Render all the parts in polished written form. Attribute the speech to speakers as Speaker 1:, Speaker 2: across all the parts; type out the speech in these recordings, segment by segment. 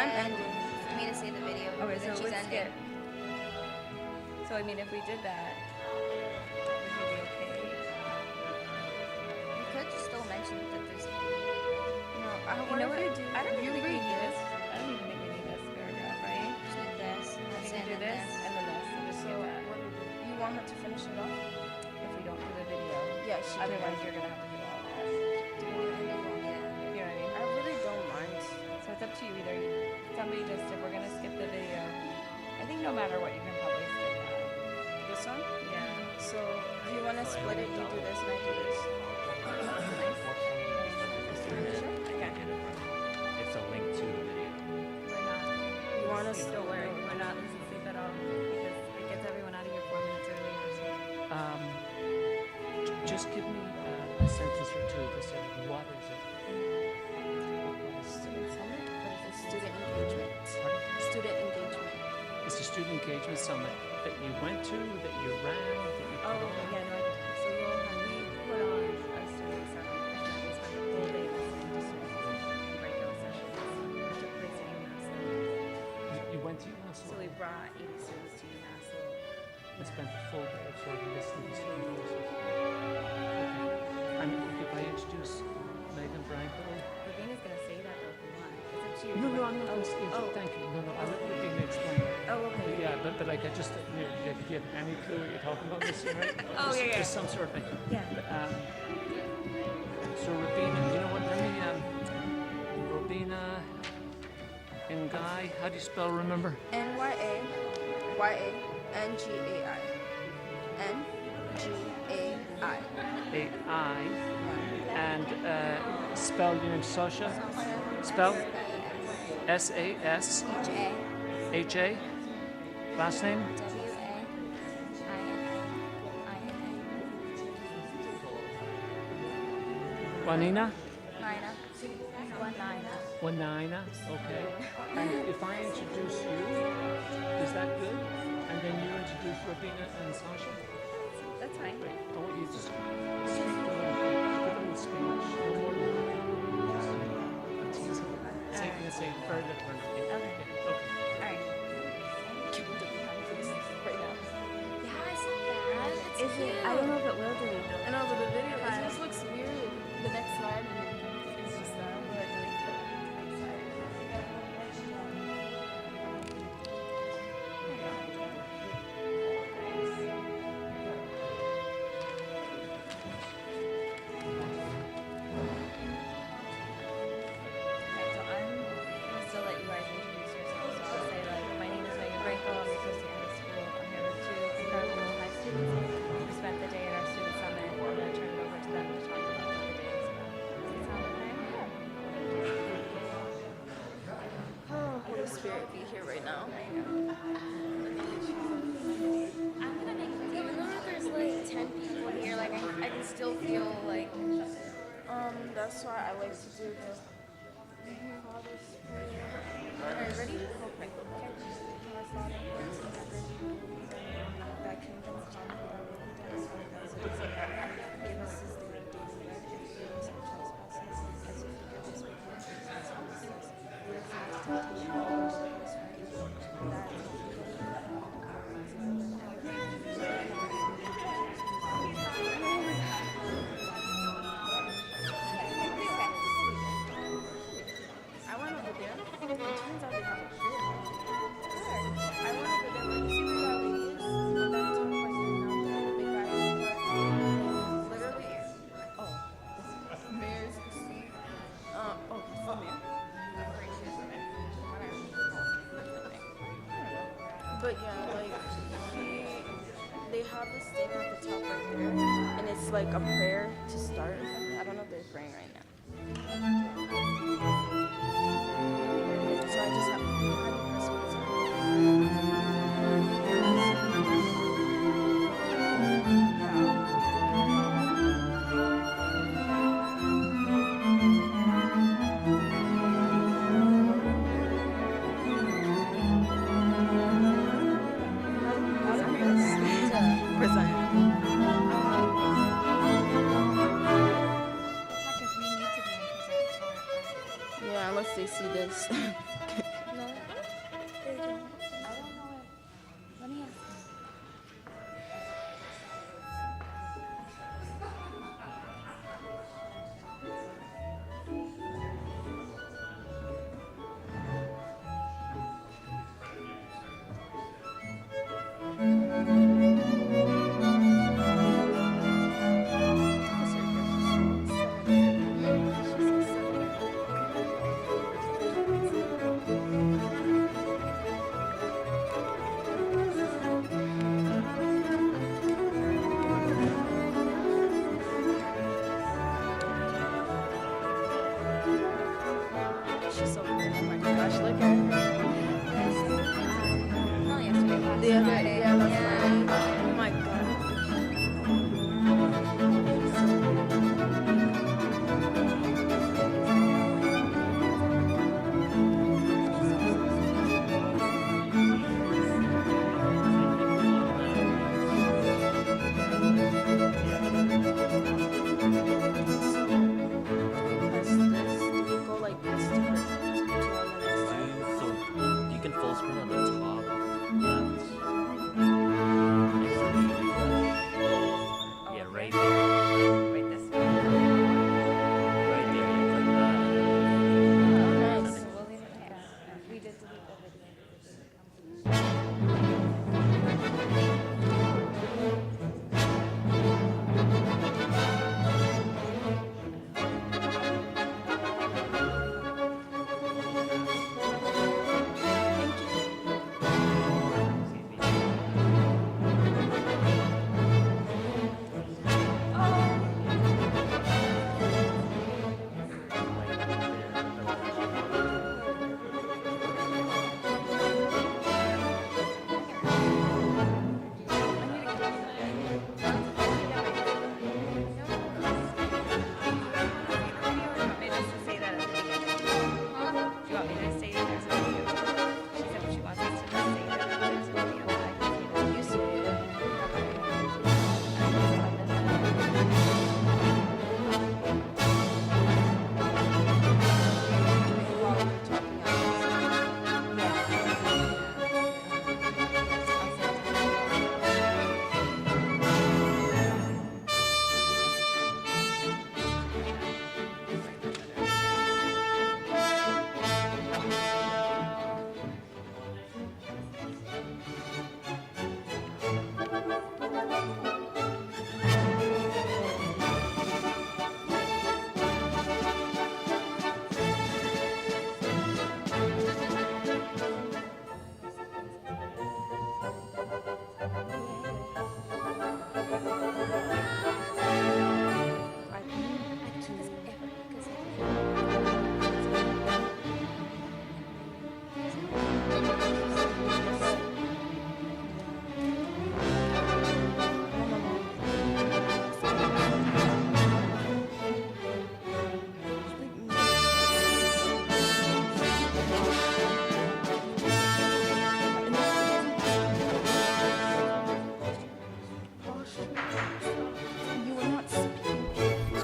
Speaker 1: I'm ending.
Speaker 2: For me to say the video.
Speaker 1: Okay,
Speaker 2: then
Speaker 1: so
Speaker 2: she's
Speaker 1: let's
Speaker 2: ending.
Speaker 1: skip. So I mean, if we did that, would you be okay?
Speaker 2: You could just still mention that there's.
Speaker 1: No,
Speaker 2: You know what?
Speaker 1: I don't
Speaker 2: You
Speaker 1: even think we
Speaker 2: read
Speaker 1: need
Speaker 2: this.
Speaker 1: this. I don't even think we need this paragraph, right?
Speaker 2: Just need this.
Speaker 1: We
Speaker 2: That's
Speaker 1: can
Speaker 2: it.
Speaker 1: do
Speaker 2: And
Speaker 1: this
Speaker 2: this.
Speaker 1: and then this. And just
Speaker 3: So,
Speaker 1: skip that.
Speaker 3: what do we do? You want her to finish it off?
Speaker 1: If we don't do the video.
Speaker 3: Yeah, she
Speaker 1: Otherwise,
Speaker 3: can.
Speaker 1: you're gonna have to do all that.
Speaker 2: Do you want to end it long? Yeah.
Speaker 1: You know what I mean?
Speaker 3: I really don't mind.
Speaker 1: So it's up to you. Either somebody just, if we're gonna skip the video, I think no matter what, you can probably skip that.
Speaker 3: This one?
Speaker 1: Yeah.
Speaker 3: So, do you want to split it? You do this and I do this.
Speaker 1: I can't do it.
Speaker 4: It's a link to the video.
Speaker 1: We're not.
Speaker 3: You want us
Speaker 1: Don't worry, we're not losing sleep at all because it gets everyone out of here 4 minutes earlier. So.
Speaker 4: Just give me a sentence or two to say what is it? What is
Speaker 3: Student summit? What is it? Student engagement.
Speaker 4: Pardon?
Speaker 3: Student engagement.
Speaker 4: It's a student engagement summit that you went to, that you ran, that you
Speaker 1: Oh, yeah, no, I did. So we put on a student summit and then we spent the whole day listening to students and breakout sessions that took place at UMass.
Speaker 4: You went to UMass.
Speaker 1: So we brought 80 students to UMass. So
Speaker 4: and spent the full day of sort of listening to student voices. Okay. And if I introduce Megan Branco.
Speaker 1: Ravina's going to say that though if you want. It's up to you.
Speaker 4: No, I'm not going to
Speaker 1: Oh.
Speaker 4: thank you. No, I'll let Ravina explain it.
Speaker 1: Oh, okay.
Speaker 4: Yeah, but like I just, if you have any clue what you're talking about this, right?
Speaker 1: Oh,
Speaker 4: just,
Speaker 1: yeah.
Speaker 4: Just some sort of thing.
Speaker 1: Yeah.
Speaker 4: But, so Ravina, you know what, let me, Ravina Ngai, how do you spell remember?
Speaker 3: N-Y-A-Y-A-N-G-A-I. N-G-A-I.
Speaker 4: A-I, and spell your name, Sasha? Spell? S-A-S-H-A,
Speaker 2: H-A.
Speaker 4: last name?
Speaker 2: W-A-I-N-A.
Speaker 4: Juanina?
Speaker 2: Nina.
Speaker 4: Juanina, okay. And if I introduce you, is that good? And then you introduce Ravina and Sasha?
Speaker 1: That's fine.
Speaker 4: I want you to just speak to them, give them the speech. No more than that. Say further for me.
Speaker 1: Okay.
Speaker 4: Okay.
Speaker 1: All right.
Speaker 3: Can we do it right now?
Speaker 2: Yeah, I saw that. It's
Speaker 1: Is
Speaker 2: cute.
Speaker 1: it? I don't know if it will delete though.
Speaker 3: I know, but the video, it just looks weird. The next slide, and then it's just that. But
Speaker 1: Okay, so I'm gonna still let you guys introduce yourselves. So I'll say like, my name is Megan Branco. I'm the associate head of school. I'm here with two incredible high students who spent the day at our student summit. I'm gonna turn it over to them to talk about what the day is about. Does it sound okay?
Speaker 3: oh, Holy Spirit, be here right now.
Speaker 2: I'm gonna make even though there's like 10 people here, like I can still feel like
Speaker 3: That's why I like to do the
Speaker 2: alright, ready?
Speaker 3: Thy kingdom come, thy will be done on earth as it is in heaven. Give us this day our daily bread, and forgive us our trespasses, as we forgive those who trespass against us. Lead us not into temptation, but deliver us from evil. For thine is the kingdom, and the I went over there. It turns out they have a shirt. I went over there, but you see where that lady is? That top right now, the big guy in the park. Literally. Oh, this mayor's seat. Oh, mayor. But yeah, like they have this thing at the top right there, and it's like a prayer to start. I don't know if they're praying right now. So I just have to press what's on. Present.
Speaker 2: Check if we need to be in present for
Speaker 3: Yeah, unless they see this.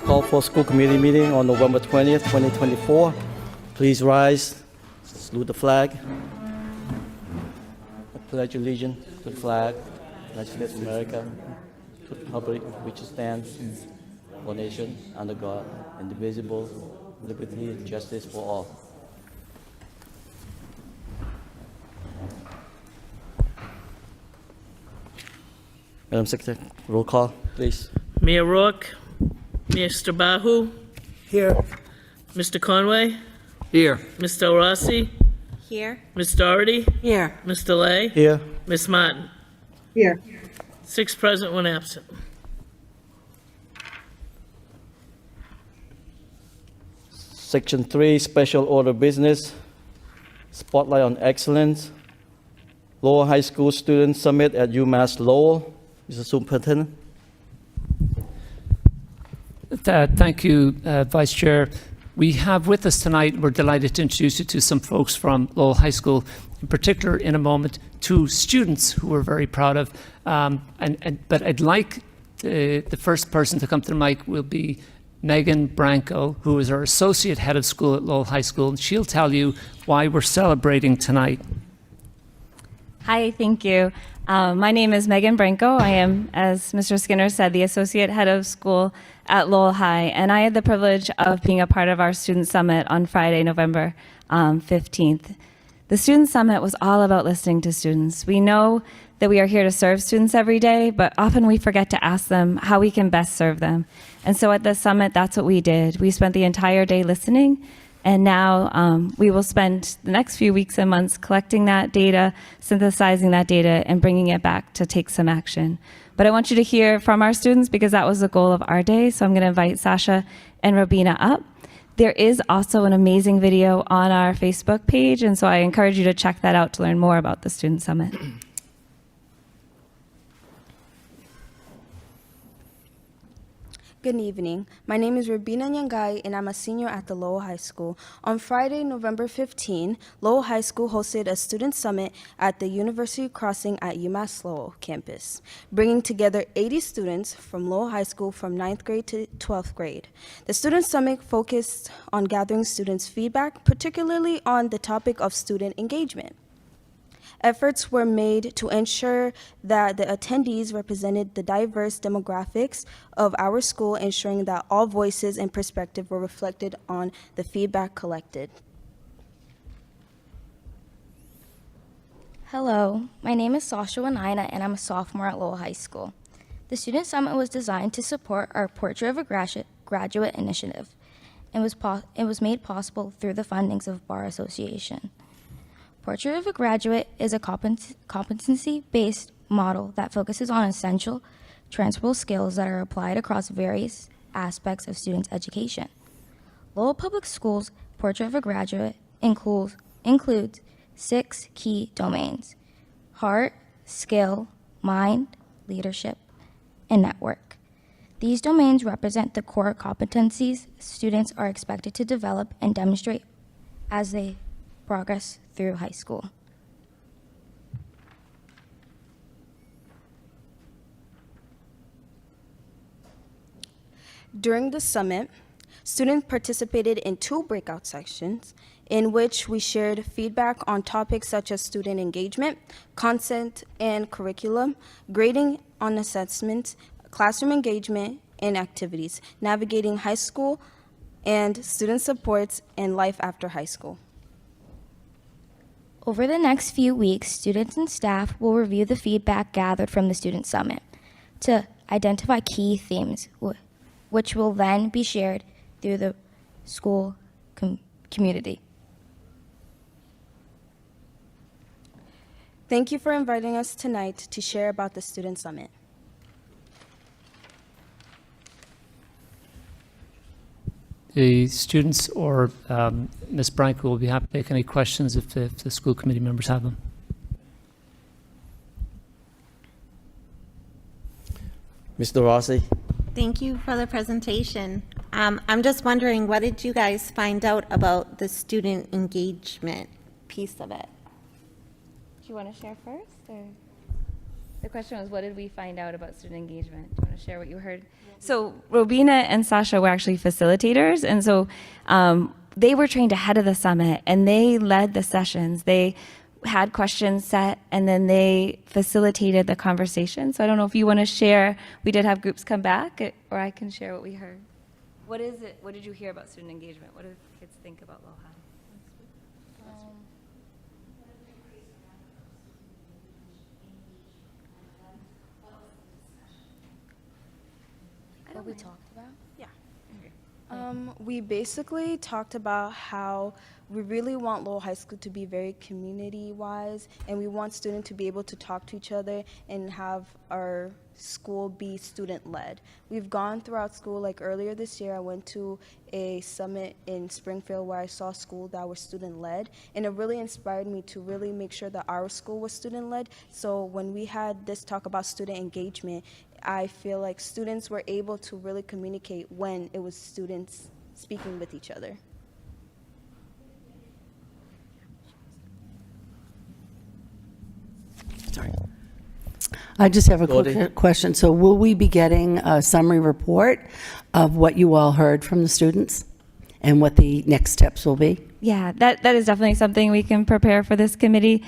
Speaker 5: call for school committee meeting on November 20th, 2024. Please rise, salute the flag. I pledge allegiance to the flag of the United States of America, to the republic which stands one nation under God, indivisible, liberty and justice for all. Madam Secretary, roll call, please.
Speaker 4: Mayor Rourke, Mr. Bahu,
Speaker 6: Here.
Speaker 4: Mr. Conway,
Speaker 6: Here.
Speaker 4: Mr. Rossi,
Speaker 3: Here.
Speaker 4: Ms. Doherty,
Speaker 6: Here.
Speaker 4: Mr. Lay,
Speaker 5: Here.
Speaker 4: Ms. Martin.
Speaker 6: Here.
Speaker 4: 6 present, 1 absent.
Speaker 5: Section 3, Special Order Business, Spotlight on Excellence, Lowell High School Student Summit at UMass Lowell. Mr. Superintendent.
Speaker 7: Thank you, Vice Chair. We have with us tonight, we're delighted to introduce you to some folks from Lowell High School, in particular, in a moment, 2 students who we're very proud of. But I'd like the first person to come to the mic will be Megan Branco, who is our Associate Head of School at Lowell High School, and she'll tell you why we're celebrating tonight.
Speaker 1: Hi, thank you. My name is Megan Branco. I am, as Mr. Skinner said, the Associate Head of School at Lowell High, and I had the privilege of being a part of our Student Summit on Friday, November 15th. The Student Summit was all about listening to students. We know that we are here to serve students every day, but often we forget to ask them how we can best serve them. And so at the summit, that's what we did. We spent the entire day listening, and now we will spend the next few weeks and months collecting that data, synthesizing that data, and bringing it back to take some action. But I want you to hear from our students because that was the goal of our day. So I'm going to invite Sasha and Robina up. There is also an amazing video on our Facebook page, and so I encourage you to check that out to learn more about the Student Summit.
Speaker 2: Good evening. My name is Rabina Nyangai, and I'm a senior at the Lowell High School. On Friday, November 15, Lowell High School hosted a student summit at the University Crossing at UMass Lowell campus, bringing together 80 students from Lowell High School from 9th grade to 12th grade. The student summit focused on gathering students' feedback, particularly on the topic of student engagement. Efforts were made to ensure that the attendees represented the diverse demographics of our school, ensuring that all voices and perspectives were reflected on the feedback collected.
Speaker 8: Hello, my name is Sasha Wanaina, and I'm a sophomore at Lowell High School. The Student Summit was designed to support our Portrait of a Graduate initiative and was made possible through the fundings of Bar Association. Portrait of a Graduate is a competency-based model that focuses on essential, transferable skills that are applied across various aspects of students' education. Lowell Public Schools' Portrait of a Graduate includes 6 key domains: heart, skill, mind, leadership, and network. These domains represent the core competencies students are expected to develop and demonstrate as they progress through high school.
Speaker 2: During the summit, students participated in 2 breakout sections in which we shared feedback on topics such as student engagement, content and curriculum, grading on assessments, classroom engagement and activities, navigating high school and student supports, and life after high school.
Speaker 8: Over the next few weeks, students and staff will review the feedback gathered from the Student Summit to identify key themes, which will then be shared through the school community.
Speaker 2: Thank you for inviting us tonight to share about the Student Summit.
Speaker 7: The students or Ms. Branco will be happy to take any questions if the school committee members have them.
Speaker 5: Mr. Rossi.
Speaker 3: Thank you for the presentation. I'm just wondering, what did you guys find out about the student engagement piece of it?
Speaker 1: Do you want to share first? Or? The question was, what did we find out about student engagement? Do you want want to share what you heard? So Robina and Sasha were actually facilitators, and so they were trained ahead of the summit, and they led the sessions. They had questions set, and then they facilitated the conversation. So I don't know if you want to share. We did have groups come back, or I can share what we heard. What is it? What did you hear about student engagement? What do kids think about Lowell High?
Speaker 8: What we talked about?
Speaker 2: We basically talked about how we really want Lowell High School to be very community-wise, and we want students to be able to talk to each other and have our school be student-led. We've gone throughout school, like earlier this year, I went to a summit in Springfield where I saw schools that were student-led, and it really inspired me to really make sure that our school was student-led. So when we had this talk about student engagement, I feel like students were able to really communicate when it was students speaking with each other.
Speaker 6: Sorry. I just have a
Speaker 5: Gordy.
Speaker 6: quick question. So will we be getting a summary report of what you all heard from the students and what the next steps will be?
Speaker 1: Yeah, that is definitely something we can prepare for this committee.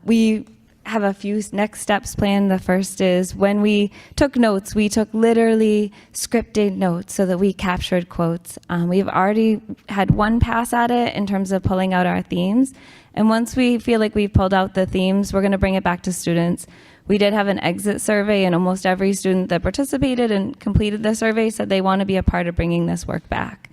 Speaker 1: We have a few next steps planned. The first is when we took notes, we took literally scripted notes so that we captured quotes. We've already had one pass at it in terms of pulling out our themes. And once we feel like we've pulled out the themes, we're going to bring it back to students. We did have an exit survey, and almost every student that participated and completed the survey said they want to be a part of bringing this work back.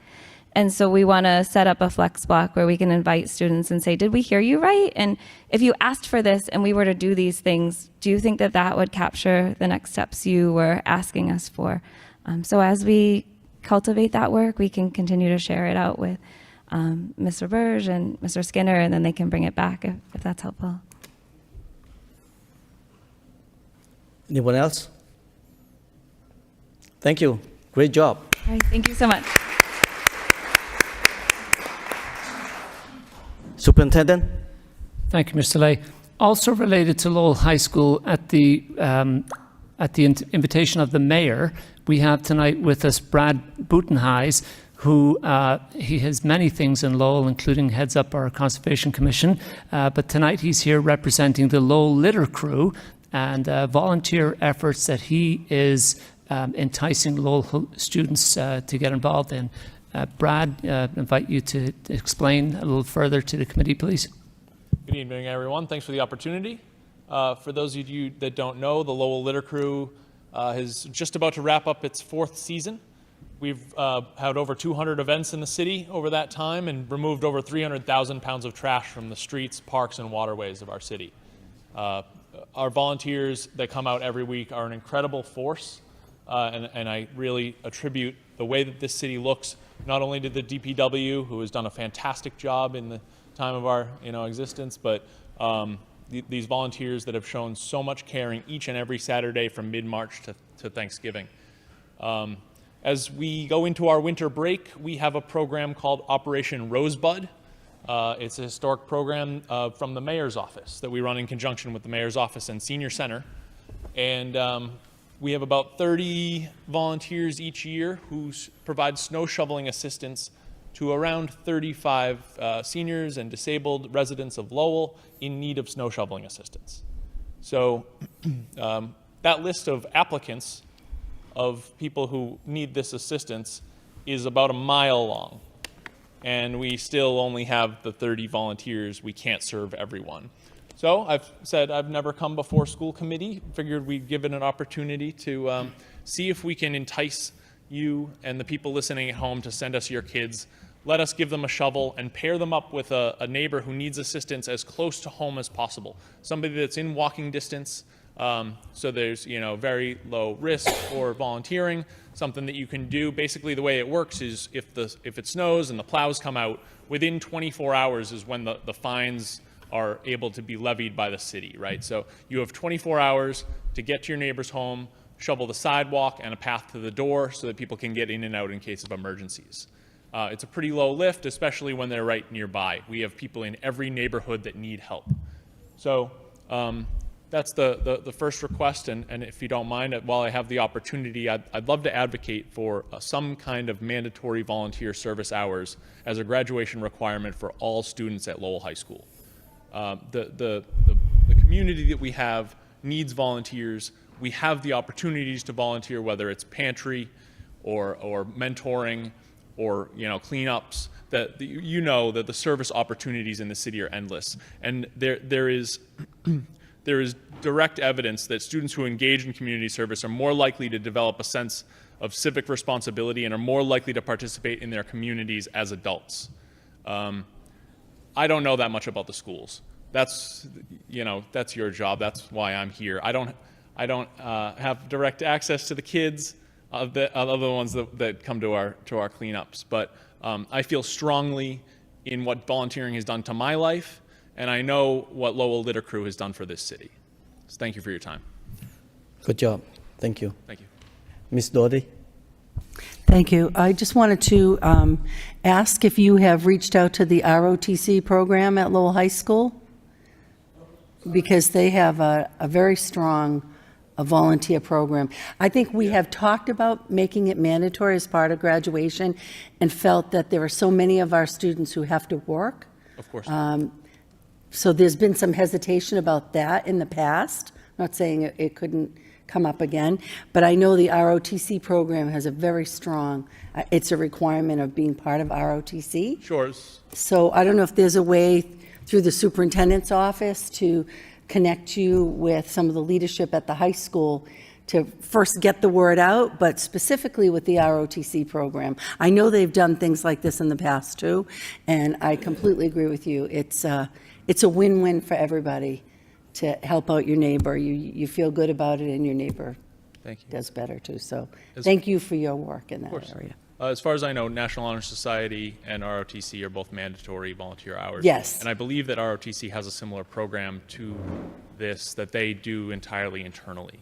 Speaker 1: And so we want to set up a flex block where we can invite students and say, did we hear you right? And if you asked for this and we were to do these things, do you think that that would capture the next steps you were asking us for? So as we cultivate that work, we can continue to share it out with Mr. Burge and Mr. Skinner, and then they can bring it back if that's helpful.
Speaker 5: Anyone else? Thank you. Great job.
Speaker 1: All right, thank you so much.
Speaker 5: Superintendent?
Speaker 7: Thank you, Mr. Lay. Also related to Lowell High School, at the invitation of the mayor, we have tonight with us Brad Butenheis, who he has many things in Lowell, including heads up our Conservation Commission. But tonight he's here representing the Lowell Litter Crew and volunteer efforts that he is enticing Lowell students to get involved in. Brad, invite you to explain a little further to the committee, please.
Speaker 9: Good evening, everyone. Thanks for the opportunity. For those of you that don't know, the Lowell Litter Crew is just about to wrap up its 4th season. We've had over 200 events in the city over that time and removed over 300,000 pounds of trash from the streets, parks, and waterways of our city. Our volunteers that come out every week are an incredible force, and I really attribute the way that this city looks not only to the DPW, who has done a fantastic job in the time of our existence, but these volunteers that have shown so much caring each and every Saturday from mid-March to Thanksgiving. As we go into our winter break, we have a program called Operation Rosebud. It's a historic program from the mayor's office that we run in conjunction with the mayor's office and senior center. And we have about 30 volunteers each year who provide snow shoveling assistance to around 35 seniors and disabled residents of Lowell in need of snow shoveling assistance. So that list of applicants of people who need this assistance is about a mile long. And we still only have the 30 volunteers. We can't serve everyone. So I've said I've never come before school committee. Figured we'd give it an opportunity to see if we can entice you and the people listening at home to send us your kids. Let us give them a shovel and pair them up with a neighbor who needs assistance as close to home as possible. Somebody that's in walking distance, so there's very low risk for volunteering. Something that you can do. Basically, the way it works is if it snows and the plows come out, within 24 hours is when the fines are able to be levied by the city, right? So you have 24 hours to get to your neighbor's home, shovel the sidewalk and a path to the door so that people can get in and out in case of emergencies. It's a pretty low lift, especially when they're right nearby. We have people in every neighborhood that need help. So that's the first request, and if you don't mind, while I have the opportunity, I'd love to advocate for some kind of mandatory volunteer service hours as a graduation requirement for all students at Lowell High School. The community that we have needs volunteers. We have the opportunities to volunteer, whether it's pantry or mentoring or cleanups. That the service opportunities in the city are endless, and there is direct evidence that students who engage in community service are more likely to develop a sense of civic responsibility and are more likely to participate in their communities as adults. I don't know that much about the schools. That's your job. That's why I'm here. I don't have direct access to the kids of the ones that come to our cleanups, but I feel strongly in what volunteering has done to my life, and I know what Lowell Litter Crew has done for this city. So thank you for your time.
Speaker 5: Good job. Thank you.
Speaker 9: Thank you.
Speaker 5: Ms. Doherty?
Speaker 6: Thank you. I just wanted to ask if you have reached out to the ROTC program at Lowell High School, because they have a very strong volunteer program. I think we have talked about making it mandatory as part of graduation and felt that there are so many of our students who have to work.
Speaker 9: Of course.
Speaker 6: So there's been some hesitation about that in the past. I'm not saying it couldn't come up again, but I know the ROTC program has a very strong, it's a requirement of being part of ROTC.
Speaker 9: Sure.
Speaker 6: So I don't know if there's a way through the superintendent's office to connect you with some of the leadership at the high school to first get the word out, but specifically with the ROTC program. I know they've done things like this in the past too, and I completely agree with you. It's a win-win for everybody to help out your neighbor. You feel good about it, and your neighbor does better too. So thank you for your work in that area.
Speaker 9: As far as I know, National Honor Society and ROTC are both mandatory volunteer hours.
Speaker 6: Yes.
Speaker 9: And I believe that ROTC has a similar program to this that they do entirely internally.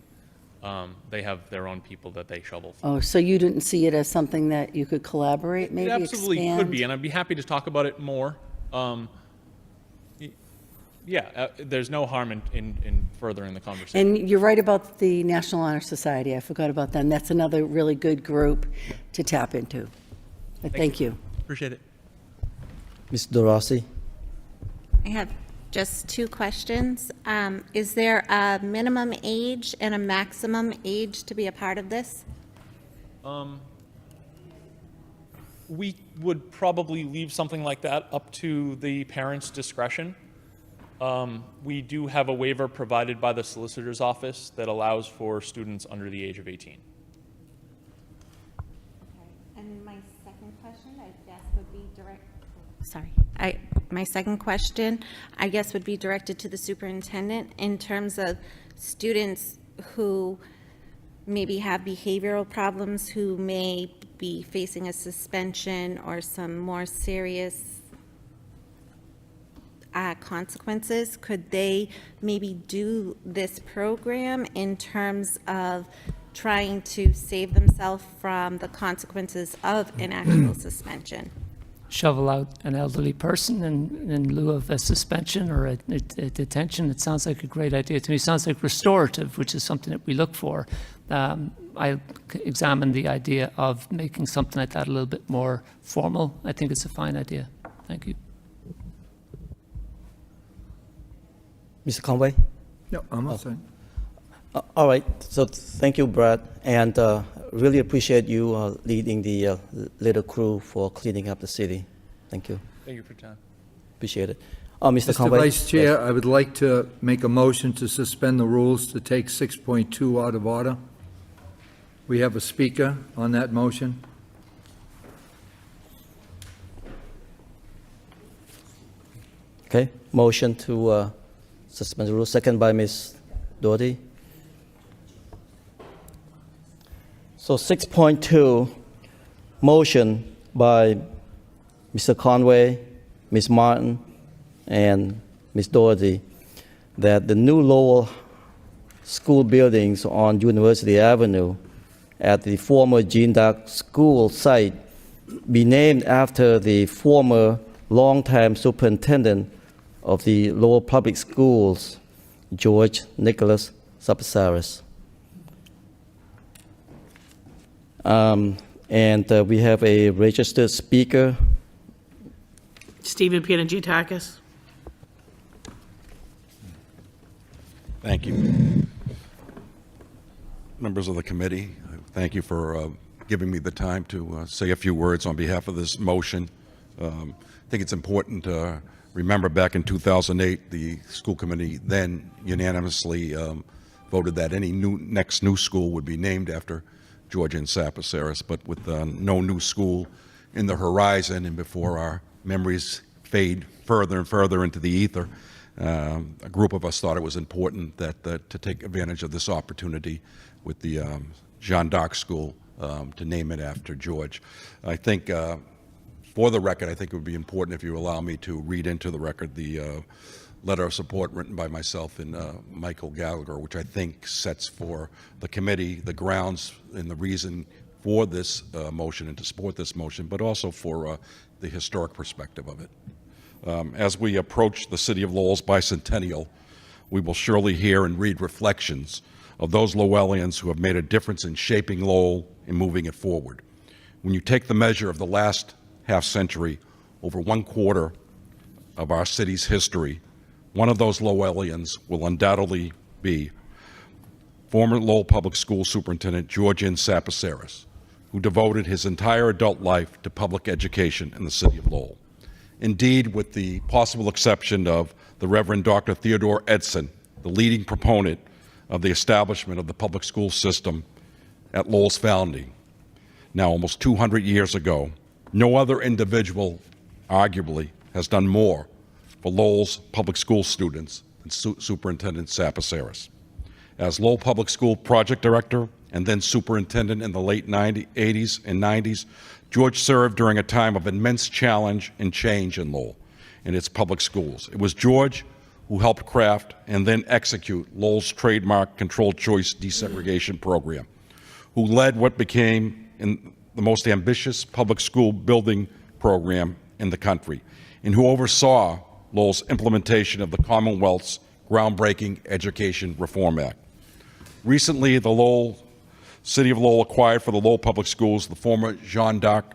Speaker 9: They have their own people that they shovel for.
Speaker 6: Oh, so you didn't see it as something that you could collaborate, maybe
Speaker 9: It absolutely
Speaker 6: expand?
Speaker 9: could be, and I'd be happy to talk about it more. There's no harm in furthering the conversation.
Speaker 6: And you're right about the National Honor Society. I forgot about them. That's another really good group to tap into. But thank you.
Speaker 9: Appreciate it.
Speaker 5: Ms. DeRossi?
Speaker 10: I have just two questions. Is there a minimum age and a maximum age to be a part of this?
Speaker 9: We would probably leave something like that up to the parents' discretion. We do have a waiver provided by the solicitor's office that allows for students under the age of 18.
Speaker 10: And my second question, I guess, would be my second question, I guess, would be directed to the superintendent in terms of students who maybe have behavioral problems, who may be facing a suspension or some more serious consequences. Could they maybe do this program in terms of trying to save themselves from the consequences of an actual suspension?
Speaker 7: Shovel out an elderly person in lieu of a suspension or a detention. It sounds like a great idea to me. It sounds like restorative, which is something that we look for. I'll examine the idea of making something like that a little bit more formal. I think it's a fine idea. Thank you.
Speaker 5: Mr. Conway?
Speaker 11: No, I'm all set.
Speaker 5: All right, so thank you, Brad, and really appreciate you leading the little crew for cleaning up the city. Thank you.
Speaker 9: Thank you for your time.
Speaker 5: Appreciate it. Mr.
Speaker 11: Mr.
Speaker 5: Conway?
Speaker 11: Vice Chair,
Speaker 5: Yes.
Speaker 11: I would like to make a motion to suspend the rules to take 6.2 out of order. We have a speaker on that motion.
Speaker 5: Okay, motion to suspend the rule, second by Ms. Doherty. So 6.2, motion by Mr. Conway, Ms. Martin, and Ms. Doherty, that the new Lowell school buildings on University Avenue at the former Jean D'Arc School site be named after the former longtime superintendent of the Lowell Public Schools, George Nicholas Sapsaris. And we have a registered speaker.
Speaker 12: Stephen Panagiatakis.
Speaker 13: Thank you. Members of the committee, thank you for giving me the time to say a few words on behalf of this motion. I think it's important to remember back in 2008, the school committee then unanimously voted that any next new school would be named after George N. Sapsaris, but with no new school in the horizon and before our memories fade further and further into the ether, a group of us thought it was important that to take advantage of this opportunity with the Jeanne d'Arc School to name it after George. I think, for the record, I think it would be important if you allow me to read into the record the letter of support written by myself and Michael Gallagher, which I think sets for the committee the grounds and the reason for this motion and to support this motion, but also for the historic perspective of it. As we approach the city of Lowell's bicentennial, we will surely hear and read reflections of those Lowellians who have made a difference in shaping Lowell and moving it forward. When you take the measure of the last half century, over 1/4 of our city's history, one of those Lowellians will undoubtedly be former Lowell Public School Superintendent George N. Sapsaris, who devoted his entire adult life to public education in the city of Lowell. Indeed, with the possible exception of the Reverend Dr. Theodore Edson, the leading proponent of the establishment of the public school system at Lowell's founding, now almost 200 years ago, no other individual, arguably, has done more for Lowell's public school students than Superintendent Sapsaris. As Lowell Public School project director and then superintendent in the late 80s and 90s, George served during a time of immense challenge and change in Lowell and its public schools. It was George who helped craft and then execute Lowell's trademark controlled choice desegregation program, who led what became the most ambitious public school building program in the country, and who oversaw Lowell's implementation of the Commonwealth's groundbreaking Education Reform Act. Recently, the City of Lowell acquired for the Lowell Public Schools the former Jeanne d'Arc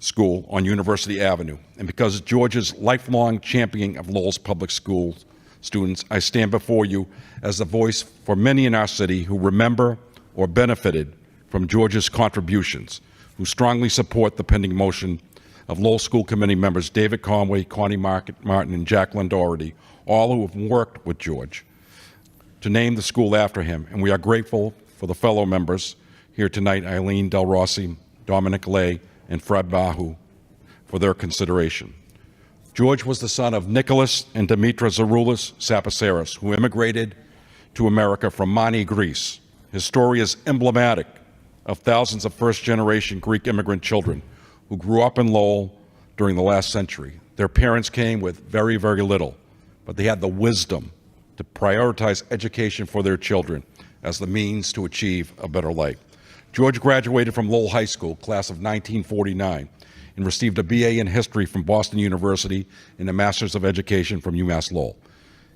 Speaker 13: School on University Avenue. And because of George's lifelong championing of Lowell's public school students, I stand before you as the voice for many in our city who remember or benefited from George's contributions, who strongly support the pending motion of Lowell School Committee members David Conway, Connie Martin, and Jacqueline Doherty, all who have worked with George to name the school after him. And we are grateful for the fellow members here tonight, Eileen Del Rossi, Dominic Lay, and Fred Bahu, for their consideration. George was the son of Nicholas and Dimitra Zaroulis Sapsaris, who immigrated to America from Mani, Greece. His story is emblematic of thousands of first-generation Greek immigrant children who grew up in Lowell during the last century. Their parents came with very, very little, but they had the wisdom to prioritize education for their children as the means to achieve a better life. George graduated from Lowell High School, class of 1949, and received a BA in history from Boston University and a Master's of Education from UMass Lowell.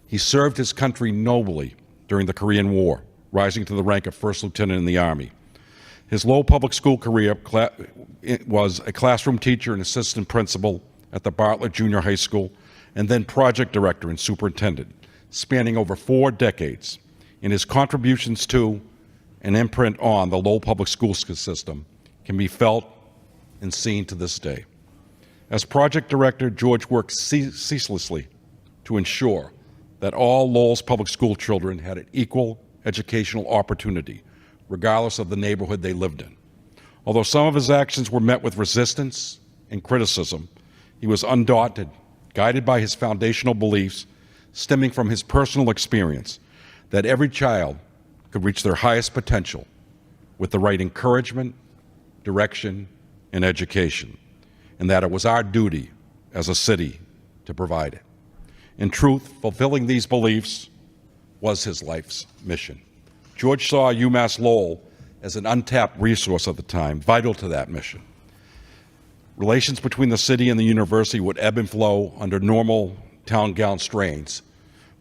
Speaker 13: He served his country nobly during the Korean War, rising to the rank of first lieutenant in the Army. His Lowell public school career was a classroom teacher and assistant principal at the Bartlett Junior High School, and then project director and superintendent, spanning over 4 decades. And his contributions to and imprint on the Lowell public school system can be felt and seen to this day. As project director, George worked ceaselessly to ensure that all Lowell's public school children had an equal educational opportunity, regardless of the neighborhood they lived in. Although some of his actions were met with resistance and criticism, he was undaunted, guided by his foundational beliefs stemming from his personal experience that every child could reach their highest potential with the right encouragement, direction, and education, and that it was our duty as a city to provide it. In truth, fulfilling these beliefs was his life's mission. George saw UMass Lowell as an untapped resource at the time, vital to that mission. Relations between the city and the university would ebb and flow under normal town gown strains,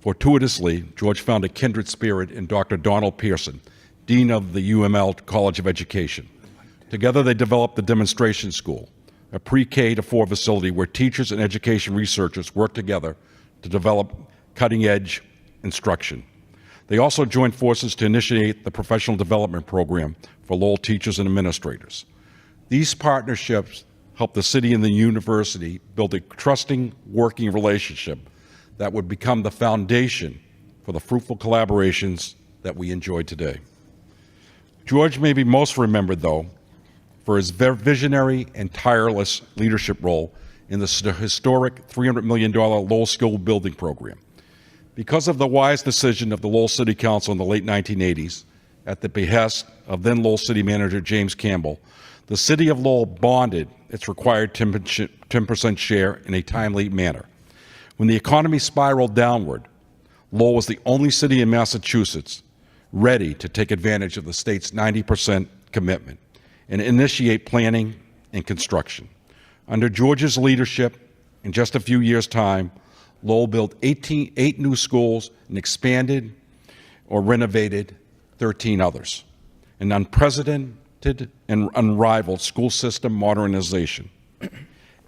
Speaker 13: Fortuitously, George found a kindred spirit in Dr. Donald Pearson, Dean of the UML College of Education. Together, they developed the Demonstration School, a pre-K to 4 facility where teachers and education researchers work together to develop cutting-edge instruction. They also joined forces to initiate the Professional Development Program for Lowell teachers and administrators. These partnerships helped the city and the university build a trusting working relationship that would become the foundation for the fruitful collaborations that we enjoy today. George may be most remembered, though, for his visionary and tireless leadership role in the historic $300 million Lowell School Building Program. Because of the wise decision of the Lowell City Council in the late 1980s, at the behest of then Lowell City Manager James Campbell, the City of Lowell bonded its required 10% share in a timely manner. When the economy spiraled downward, Lowell was the only city in Massachusetts ready to take advantage of the state's 90% commitment and initiate planning and construction. Under George's leadership, in just a few years' time, Lowell built 8 new schools and expanded or renovated 13 others, an unprecedented and unrivaled school system modernization.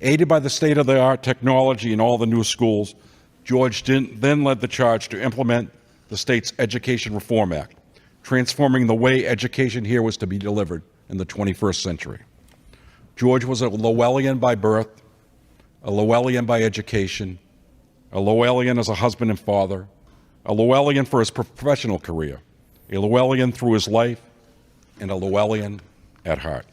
Speaker 13: Aided by the state-of-the-art technology in all the new schools, George then led the charge to implement the state's Education Reform Act, transforming the way education here was to be delivered in the 21st century. George was a Lowellian by birth, a Lowellian by education, a Lowellian as a husband and father, a Lowellian for his professional career, a Lowellian through his life, and a Lowellian at heart.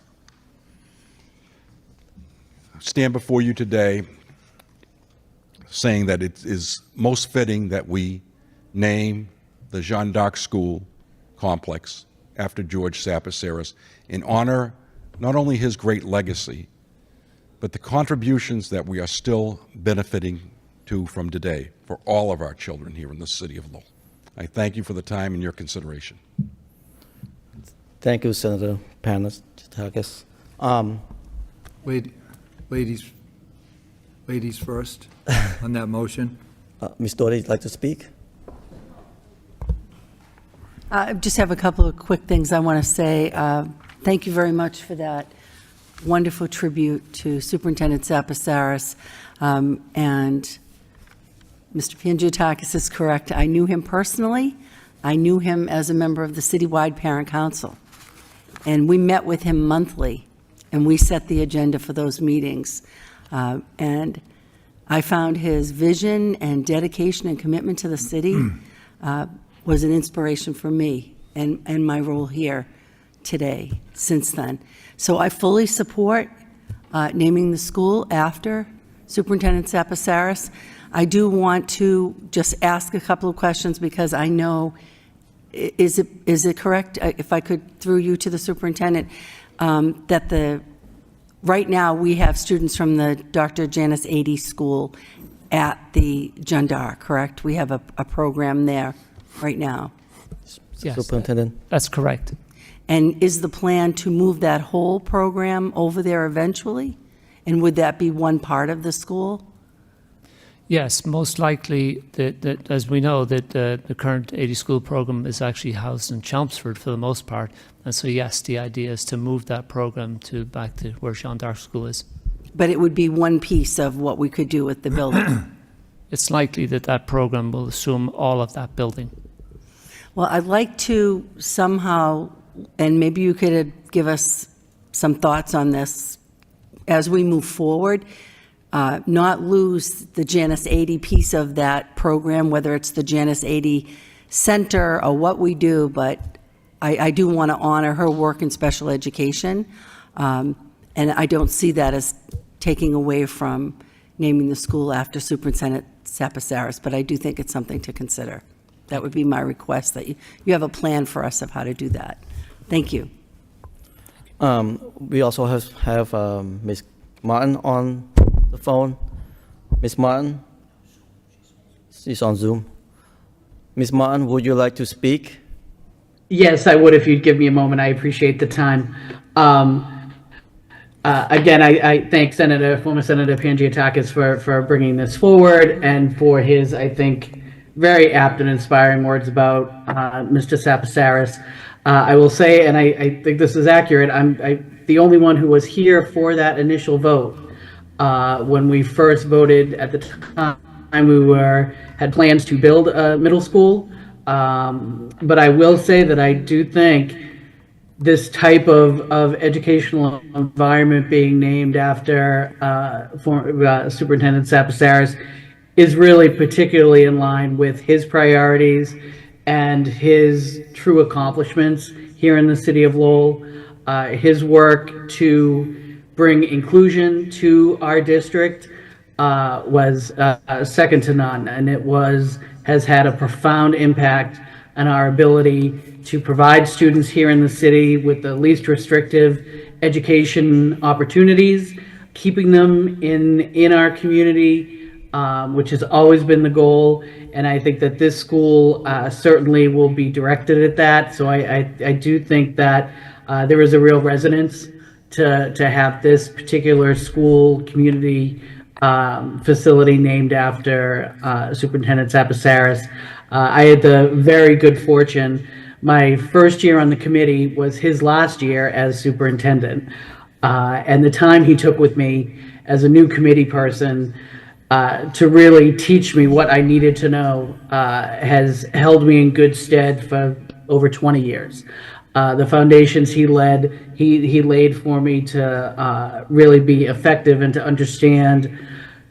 Speaker 13: I stand before you today saying that it is most fitting that we name the Jeanne d'Arc School complex after George Sapasaris in honor not only his great legacy, but the contributions that we are still benefiting to from today for all of our children here in the city of Lowell. I thank you for the time and your consideration.
Speaker 5: Thank you, Senator Panas-Chatakis.
Speaker 11: Ladies first on that motion.
Speaker 5: Ms. Doherty, would like to speak?
Speaker 6: I just have a couple of quick things I want to say. Thank you very much for that wonderful tribute to Superintendent Sapasaris. And Mr. Pangiatakis is correct. I knew him personally. I knew him as a member of the citywide parent council. And we met with him monthly, and we set the agenda for those meetings. And I found his vision and dedication and commitment to the city was an inspiration for me and my role here today, since then. So I fully support naming the school after Superintendent Sapasaris. I do want to just ask a couple of questions because I know, is it correct, if I could, through you to the superintendent, that right now we have students from the Dr. Janice Adey School at the Jeanne d'Arc, correct? We have a program there right now.
Speaker 7: Yes,
Speaker 5: Superintendent?
Speaker 7: that's correct.
Speaker 6: And is the plan to move that whole program over there eventually? And would that be one part of the school?
Speaker 7: Yes, most likely, that as we know, that the current 80 school program is actually housed in Chelmsford for the most part. And so, yes, the idea is to move that program back to where Jeanne d'Arc School is.
Speaker 6: But it would be one piece of what we could do with the building.
Speaker 7: It's likely that that program will assume all of that building.
Speaker 6: Well, I'd like to somehow, and maybe you could give us some thoughts on this as we move forward, not lose the Janice Adey piece of that program, whether it's the Janice Adey Center or what we do, but I do want to honor her work in special education. And I don't see that as taking away from naming the school after Superintendent Sapasaris, but I do think it's something to consider. That would be my request, that you have a plan for us of how to do that. Thank you.
Speaker 5: We also have Ms. Martin on the phone. Ms. Martin? She's on Zoom. Ms. Martin, would you like to speak?
Speaker 12: Yes, I would if you'd give me a moment. I appreciate the time. Again, I thank former Senator Pangiatakis for bringing this forward and for his, I think, very apt and inspiring words about Mr. Sapasaris. I will say, and I think this is accurate, I'm the only one who was here for that initial vote. When we first voted at the time, we had plans to build a middle school. But I will say that I do think this type of educational environment being named after Superintendent Sapasaris is really particularly in line with his priorities and his true accomplishments here in the city of Lowell. His work to bring inclusion to our district was second to none, and has had a profound impact on our ability to provide students here in the city with the least restrictive education opportunities, keeping them in our community, which has always been the goal. And I think that this school certainly will be directed at that. So I do think that there is a real resonance to have this particular school community facility named after Superintendent Sapasaris. I had the very good fortune, my first year on the committee was his last year as superintendent. And the time he took with me as a new committee person to really teach me what I needed to know has held me in good stead for over 20 years. The foundations he laid for me to really be effective and to understand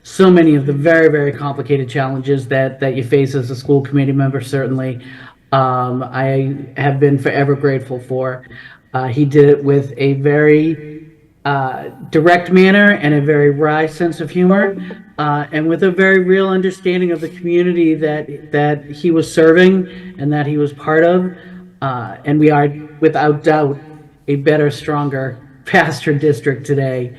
Speaker 12: so many of the very, very complicated challenges that you face as a school committee member, certainly, I have been forever grateful for. He did it with a very direct manner and a very wry sense of humor, and with a very real understanding of the community that he was serving and that he was part of. And we are, without doubt, a better, stronger, faster district today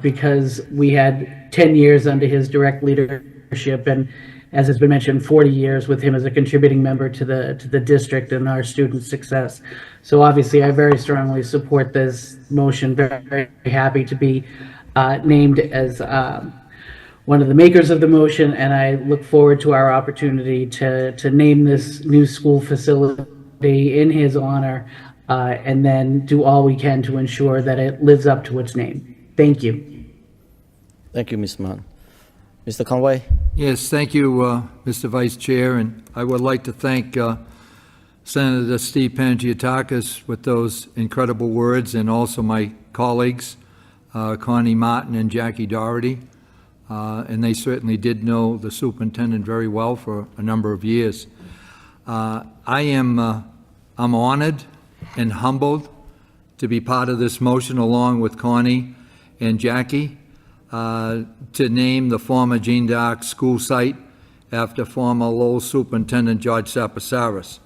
Speaker 12: because we had 10 years under his direct leadership, and as has been mentioned, 40 years with him as a contributing member to the district and our students' success. So obviously, I very strongly support this motion. Very, very happy to be named as one of the makers of the motion, and I look forward to our opportunity to name this new school facility in his honor, and then do all we can to ensure that it lives up to its name. Thank you.
Speaker 5: Thank you, Ms. Mann. Mr. Conway?
Speaker 11: Yes, thank you, Mr. Vice Chair, and I would like to thank Senator Steve Panagiotakis with those incredible words, and also my colleagues, Connie Martin and Jackie Doherty, and they certainly did know the superintendent very well for a number of years. I'm honored and humbled to be part of this motion along with Connie and Jackie to name the former Jeanne d'Arc school site after former Lowell Superintendent George Sapasaris.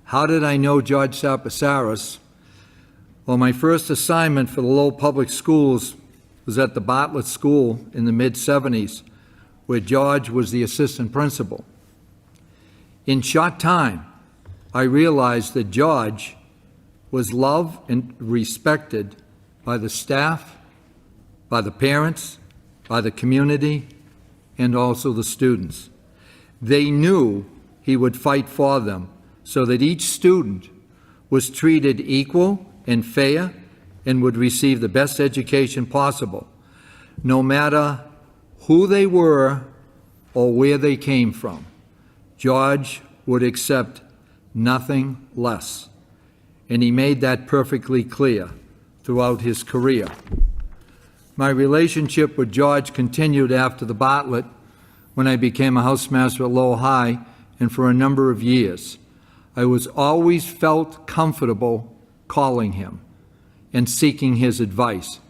Speaker 11: How did I know George Sapasaris? Well, my first assignment for the Lowell Public Schools was at the Bartlett School in the mid-'70s, where George was the assistant principal. In short time, I realized that George was loved and respected by the staff, by the parents, by the community, and also the students. They knew he would fight for them so that each student was treated equal and fair and would receive the best education possible, no matter who they were or where they came from. George would accept nothing less, and he made that perfectly clear throughout his career. My relationship with George continued after the Bartlett when I became a housemaster at Lowell High, and for a number of years. I was always felt comfortable calling him and seeking his advice.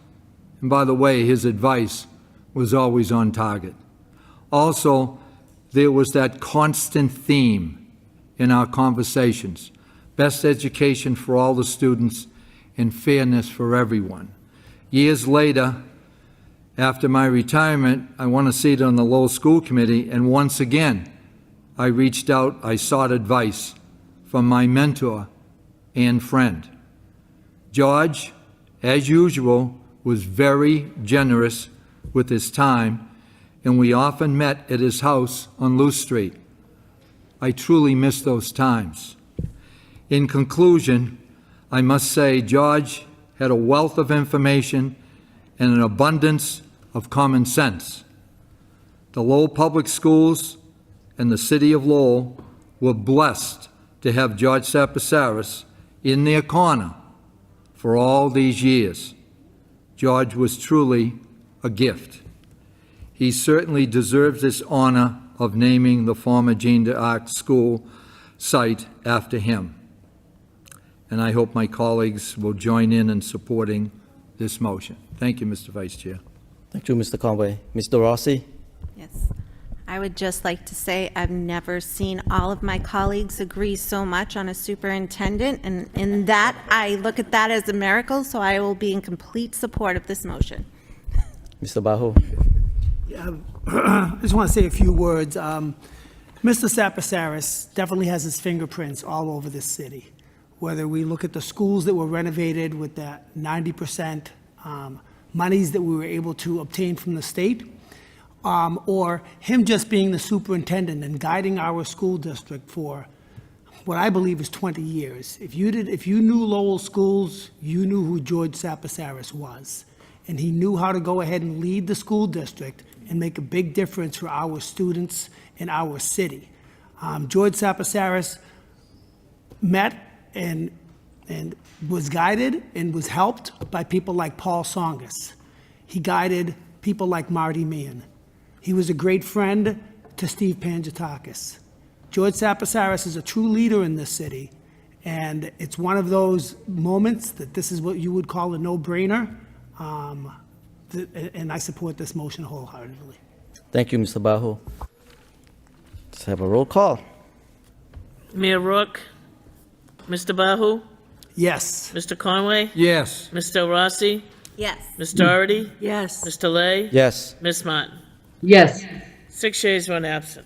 Speaker 11: And by the way, his advice was always on target. Also, there was that constant theme in our conversations: best education for all the students and fairness for everyone. Years later, after my retirement, I won a seat on the Lowell School Committee, and once again, I reached out, I sought advice from my mentor and friend. George, as usual, was very generous with his time, and we often met at his house on Luce Street. I truly miss those times. In conclusion, I must say George had a wealth of information and an abundance of common sense. The Lowell Public Schools and the city of Lowell were blessed to have George Sapasaris in their corner for all these years. George was truly a gift. He certainly deserves this honor of naming the former Jeanne d'Arc School site after him. And I hope my colleagues will join in supporting this motion. Thank you, Mr. Vice Chair.
Speaker 5: Thank you, Mr. Conway. Mr. Rossi?
Speaker 10: Yes. I would just like to say I've never seen all of my colleagues agree so much on a superintendent, and in that, I look at that as a miracle, so I will be in complete support of this motion.
Speaker 5: Mr. Bahu?
Speaker 14: I just want to say a few words. Mr. Sapasaris definitely has his fingerprints all over this city. Whether we look at the schools that were renovated with that 90% monies that we were able to obtain from the state, or him just being the superintendent and guiding our school district for what I believe is 20 years. If you knew Lowell schools, you knew who George Sapasaris was. And he knew how to go ahead and lead the school district and make a big difference for our students in our city. George Sapasaris met and was guided and was helped by people like Paul Songus. He guided people like Marty Meehan. He was a great friend to Steve Pangiatakis. George Sapasaris is a true leader in this city, and it's one of those moments that this is what you would call a no-brainer, and I support this motion wholeheartedly.
Speaker 5: Thank you, Mr. Bahu. Let's have a roll call.
Speaker 15: Mayor Rourke, Mr. Bahu,
Speaker 14: Yes.
Speaker 15: Mr. Conway,
Speaker 11: Yes.
Speaker 15: Mr. Rossi,
Speaker 10: Yes.
Speaker 15: Ms. Doherty,
Speaker 6: Yes.
Speaker 15: Mr. Lay,
Speaker 5: Yes.
Speaker 15: Ms. Martin.
Speaker 12: Yes.
Speaker 15: 6 yeas, 1 absent.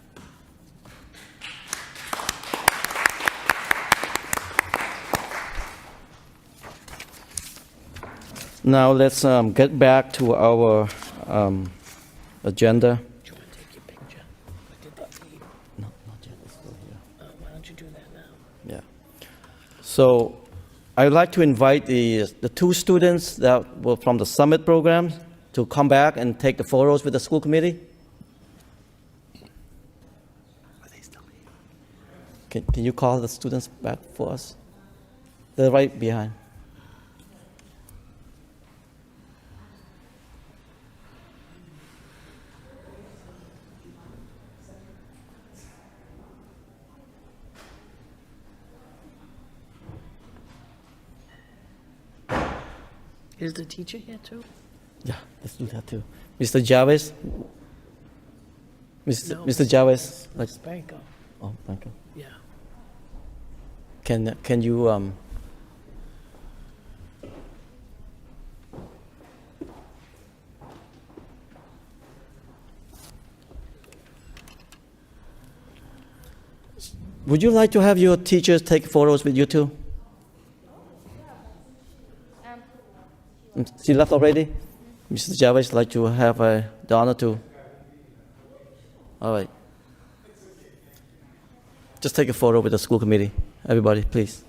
Speaker 5: Now let's get back to our agenda.
Speaker 15: Do you want to take your picture? I did that for you.
Speaker 5: No, not yet. It's still here.
Speaker 15: Why don't you do that now?
Speaker 5: Yeah. So I'd like to invite the 2 students that were from the Summit program to come back and take the photos with the school committee. Can you call the students back for us? They're right behind.
Speaker 15: Is the teacher here too?
Speaker 5: Yeah, let's do that too. Mr. Jarvis? Mr. Jarvis?
Speaker 15: It's Banco.
Speaker 5: Oh, thank you.
Speaker 15: Yeah.
Speaker 5: Can you would you like to have your teachers take photos with you too? She left already? Mr. Jarvis like to have the honor to. All right. Just take a photo with the school committee. Everybody, please.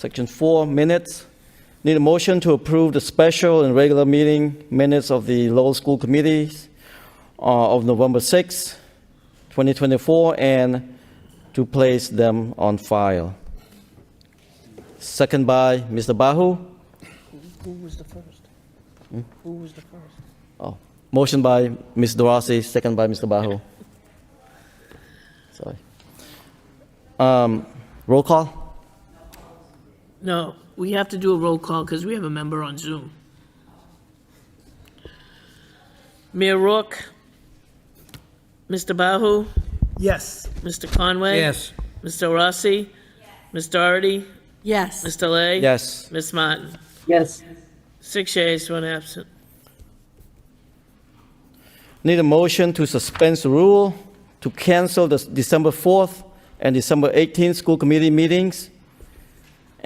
Speaker 5: Section 4, minutes. Need a motion to approve the special and regular meeting minutes of the Lowell School Committees of November 6, 2024, and to place them on file. Second by Mr. Bahu.
Speaker 15: Who was the first? Who was the first?
Speaker 5: Oh, motion by Ms. Dorasi, second by Mr. Bahu. Sorry. Roll call?
Speaker 15: No, we have to do a roll call because we have a member on Zoom. Mayor Rourke, Mr. Bahu,
Speaker 14: Yes.
Speaker 15: Mr. Conway.
Speaker 4: Yes.
Speaker 15: Mr. Rossi, Ms. Doherty,
Speaker 6: Yes.
Speaker 15: Mr. Lay.
Speaker 5: Yes.
Speaker 15: Ms. Martin.
Speaker 12: Yes.
Speaker 15: 6 yeas, 1 absent.
Speaker 5: Need a motion to suspend the rule to cancel the December 4th and December 18th school committee meetings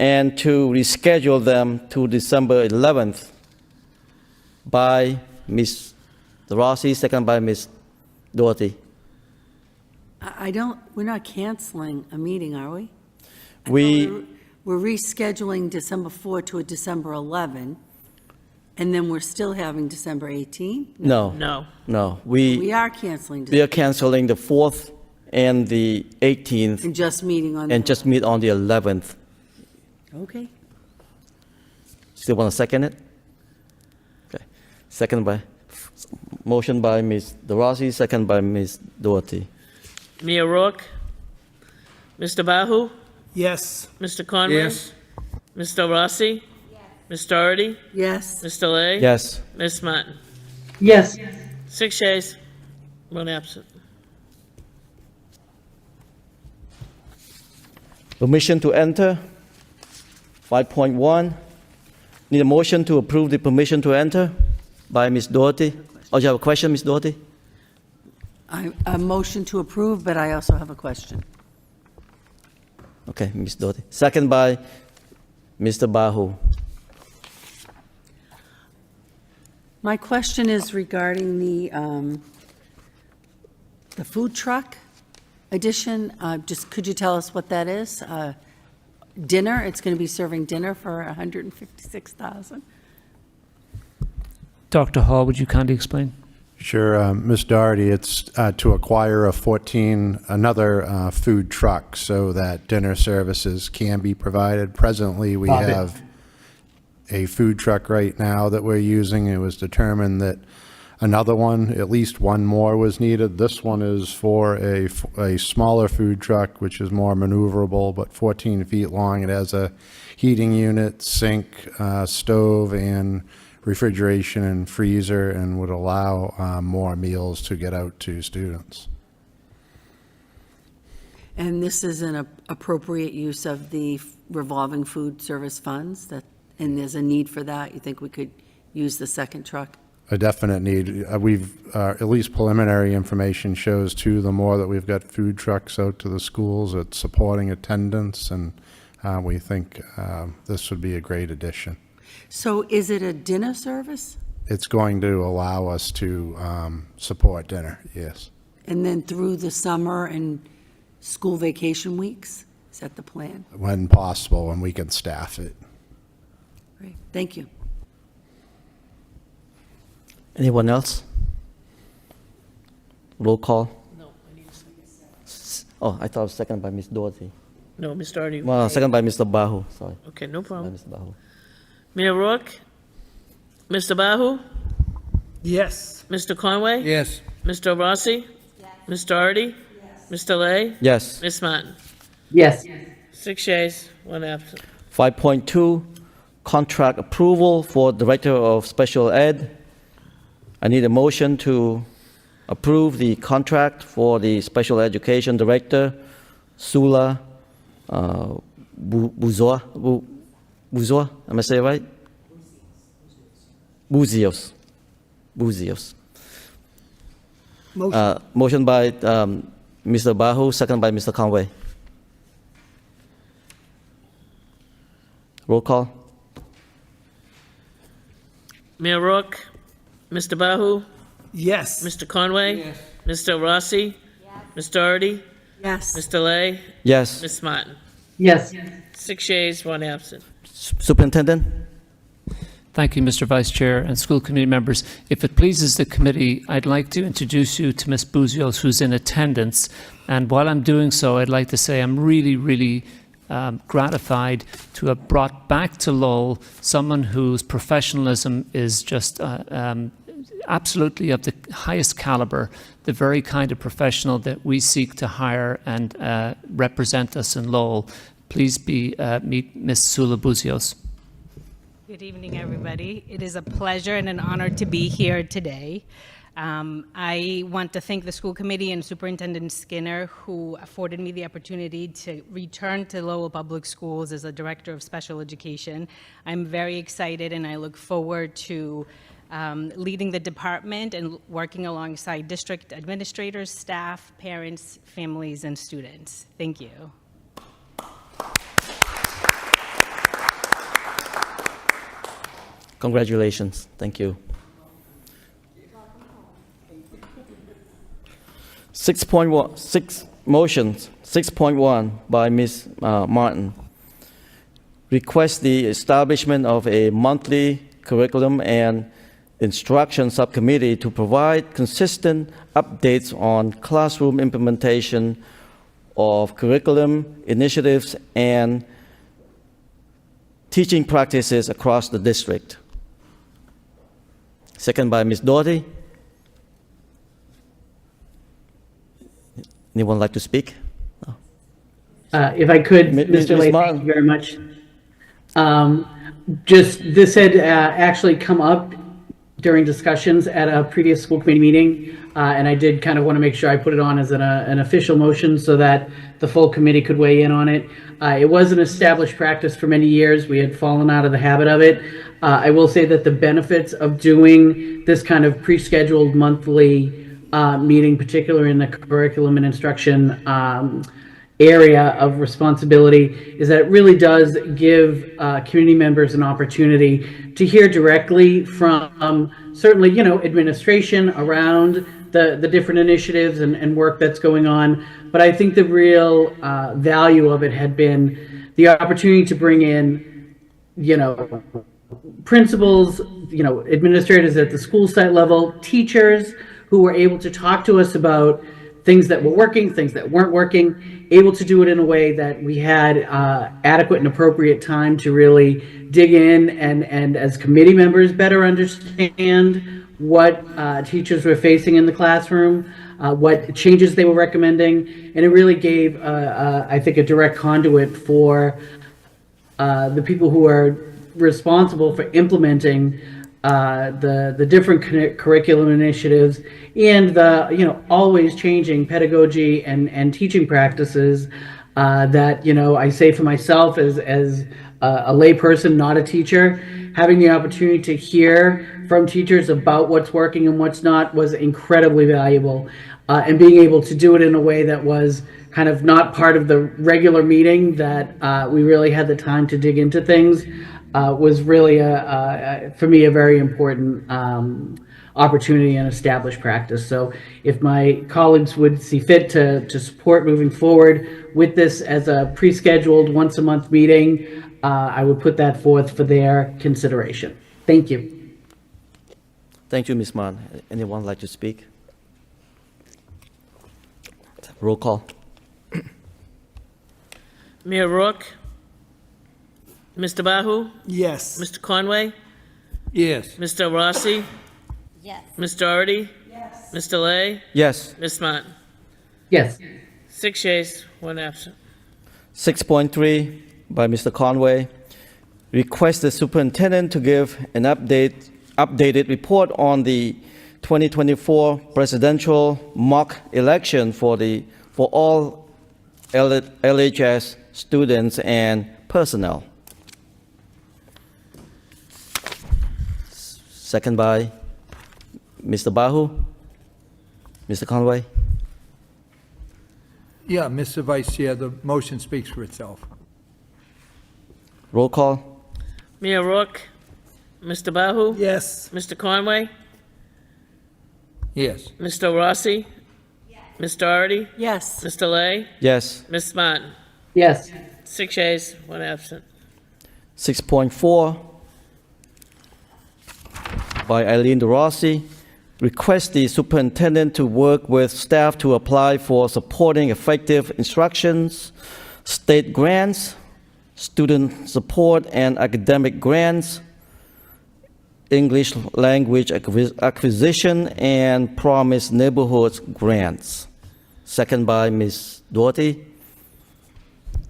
Speaker 5: and to reschedule them to December 11th by Ms. Rossi, second by Ms. Doherty.
Speaker 6: We're not canceling a meeting, are we? We're rescheduling December 4 to a December 11, and then we're still having December 18?
Speaker 5: No.
Speaker 15: No.
Speaker 5: No.
Speaker 6: We are canceling
Speaker 5: We are canceling the 4th and the 18th
Speaker 6: and just meeting on.
Speaker 5: and just meet on the 11th.
Speaker 6: Okay.
Speaker 5: Still want to second it? Okay. Motion by Ms. DeRossi, second by Ms. Doherty.
Speaker 15: Mayor Rourke, Mr. Bahu,
Speaker 14: Yes.
Speaker 15: Mr. Conway.
Speaker 4: Yes.
Speaker 15: Mr. Rossi. Ms. Doherty,
Speaker 6: Yes.
Speaker 15: Mr. Lay.
Speaker 5: Yes.
Speaker 15: Ms. Martin.
Speaker 12: Yes.
Speaker 15: 6 yeas, 1 absent.
Speaker 5: Permission to enter, 5.1. Need a motion to approve the permission to enter by Ms. Doherty. Oh, you have a question, Ms. Doherty?
Speaker 6: A motion to approve, but I also have a question.
Speaker 5: Okay, Ms. Doherty. Second by Mr. Bahu.
Speaker 6: My question is regarding the food truck addition. Just could you tell us what that is? Dinner, it's going to be serving dinner for $156,000.
Speaker 7: Dr. Hall, would you kindly explain?
Speaker 16: Sure, Ms. Doherty, it's to acquire another food truck so that dinner services can be provided. Presently, we have a food truck right now that we're using. It was determined that another one, at least one more, was needed. This one is for a smaller food truck, which is more maneuverable, but 14 feet long. It has a heating unit, sink, stove, and refrigeration and freezer, and would allow more meals to get out to students.
Speaker 6: And this is an appropriate use of the revolving food service funds, and there's a need for that? You think we could use the second truck?
Speaker 16: A definite need. At least preliminary information shows too, the more that we've got food trucks out to the schools, it's supporting attendance, and we think this would be a great addition.
Speaker 6: So is it a dinner service?
Speaker 16: It's going to allow us to support dinner, yes.
Speaker 6: And then through the summer and school vacation weeks? Is that the plan?
Speaker 16: When possible, when we can staff it.
Speaker 6: Great, thank you.
Speaker 5: Anyone else? Roll call.
Speaker 15: No, I need a second.
Speaker 5: Oh, I thought it was second by Ms. Doherty.
Speaker 15: No, Ms. Doherty.
Speaker 5: Well, second by Mr. Bahu, sorry.
Speaker 15: Okay, no
Speaker 5: By
Speaker 15: problem.
Speaker 5: Mr. Bahu.
Speaker 15: Mayor Rourke, Mr. Bahu,
Speaker 14: Yes.
Speaker 15: Mr. Conway.
Speaker 4: Yes.
Speaker 15: Mr. Rossi. Ms. Doherty. Mr. Lay.
Speaker 5: Yes.
Speaker 15: Ms. Martin.
Speaker 12: Yes.
Speaker 15: 6 yeas, 1 absent.
Speaker 5: 5.2, contract approval for Director of Special Ed. I need a motion to approve the contract for the Special Education Director, Sula Buzoa, am I saying it right? Buzios.
Speaker 14: Motion.
Speaker 5: Motion by Mr. Bahu, second by Mr. Conway. Roll call.
Speaker 15: Mayor Rourke, Mr. Bahu,
Speaker 14: Yes.
Speaker 15: Mr. Conway. Mr. Rossi. Ms. Doherty.
Speaker 6: Yes.
Speaker 15: Mr. Lay.
Speaker 5: Yes.
Speaker 15: Ms. Martin.
Speaker 12: Yes.
Speaker 15: 6 yeas, 1 absent.
Speaker 5: Superintendent?
Speaker 7: Thank you, Mr. Vice Chair and school committee members. If it pleases the committee, I'd like to introduce you to Ms. Buzios, who's in attendance. And while I'm doing so, I'd like to say I'm really gratified to have brought back to Lowell someone whose professionalism is just absolutely of the highest caliber, the very kind of professional that we seek to hire and represent us in Lowell. Please meet Ms. Sula Buzios.
Speaker 17: Good evening, everybody. It is a pleasure and an honor to be here today. I want to thank the school committee and Superintendent Skinner, who afforded me the opportunity to return to Lowell Public Schools as a director of special education. I'm very excited and I look forward to leading the department and working alongside district administrators, staff, parents, families, and students. Thank you.
Speaker 5: Congratulations. Thank you. 6.1 by Ms. Martin. Request the establishment of a monthly curriculum and instruction subcommittee to provide consistent updates on classroom implementation of curriculum initiatives and teaching practices across the district. Second by Ms. Doherty. Anyone like to speak? No.
Speaker 12: If I could, Mr. Lay, thank you very much. This had actually come up during discussions at a previous school committee meeting, and I did kind of want to make sure I put it on as an official motion so that the full committee could weigh in on it. It was an established practice for many years. We had fallen out of the habit of it. I will say that the benefits of doing this kind of pre-scheduled monthly meeting, particularly in the curriculum and instruction area of responsibility, is that it really does give community members an opportunity to hear directly from certainly, administration around the different initiatives and work that's going on. But I think the real value of it had been the opportunity to bring in, principals, administrators at the school site level, teachers who were able to talk to us about things that were working, things that weren't working, able to do it in a way that we had adequate and appropriate time to really dig in and as committee members better understand what teachers were facing in the classroom, what changes they were recommending, and it really gave, I think, a direct conduit for the people who are responsible for implementing the different curriculum initiatives and the always changing pedagogy and teaching practices that I say for myself as a lay person, not a teacher, having the opportunity to hear from teachers about what's working and what's not was incredibly valuable, and being able to do it in a way that was kind of not part of the regular meeting, that we really had the time to dig into things, was really for me a very important opportunity and established practice. So if my colleagues would see fit to support moving forward with this as a pre-scheduled once a month meeting, I would put that forth for their consideration. Thank you.
Speaker 5: Thank you, Ms. Mann. Anyone like to speak? Roll call.
Speaker 15: Mayor Rourke? Mr. Bahu?
Speaker 14: Yes.
Speaker 15: Mr. Conway?
Speaker 11: Yes.
Speaker 15: Mr. Rossi?
Speaker 10: Yes.
Speaker 15: Ms. Doherty? Yes. Mr. Lay?
Speaker 5: Yes.
Speaker 15: Ms. Martin?
Speaker 12: Yes.
Speaker 15: 6 yeas, 1 absent.
Speaker 5: 6.3 by Mr. Conway. Request the superintendent to give an updated report on the 2024 presidential mock election for all LHS students and personnel. Second by Mr. Bahu. Mr. Conway.
Speaker 11: Yeah, Mr. Vice Chair, the motion speaks for itself.
Speaker 5: Roll call.
Speaker 15: Mayor Rourke? Mr. Bahu?
Speaker 14: Yes.
Speaker 15: Mr. Conway?
Speaker 11: Yes.
Speaker 15: Mr. Rossi? Ms. Doherty?
Speaker 17: Yes.
Speaker 15: Mr. Lay?
Speaker 5: Yes.
Speaker 15: Ms. Martin?
Speaker 12: Yes.
Speaker 15: 6 yeas, 1 absent.
Speaker 5: 6.4 by Eileen DeRossi, request the superintendent to work with staff to apply for supporting effective instructions, state grants, student support and academic grants, English language acquisition, and Promise Neighborhoods grants. Second by Ms. Doherty.